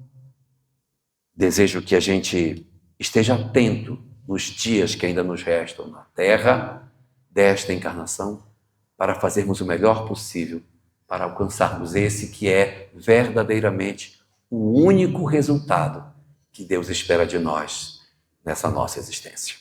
desejo que a gente esteja atento nos dias que ainda nos restam na Terra desta encarnação, para fazermos o melhor possível para alcançarmos esse que é verdadeiramente o único resultado que Deus espera de nós nessa nossa existência.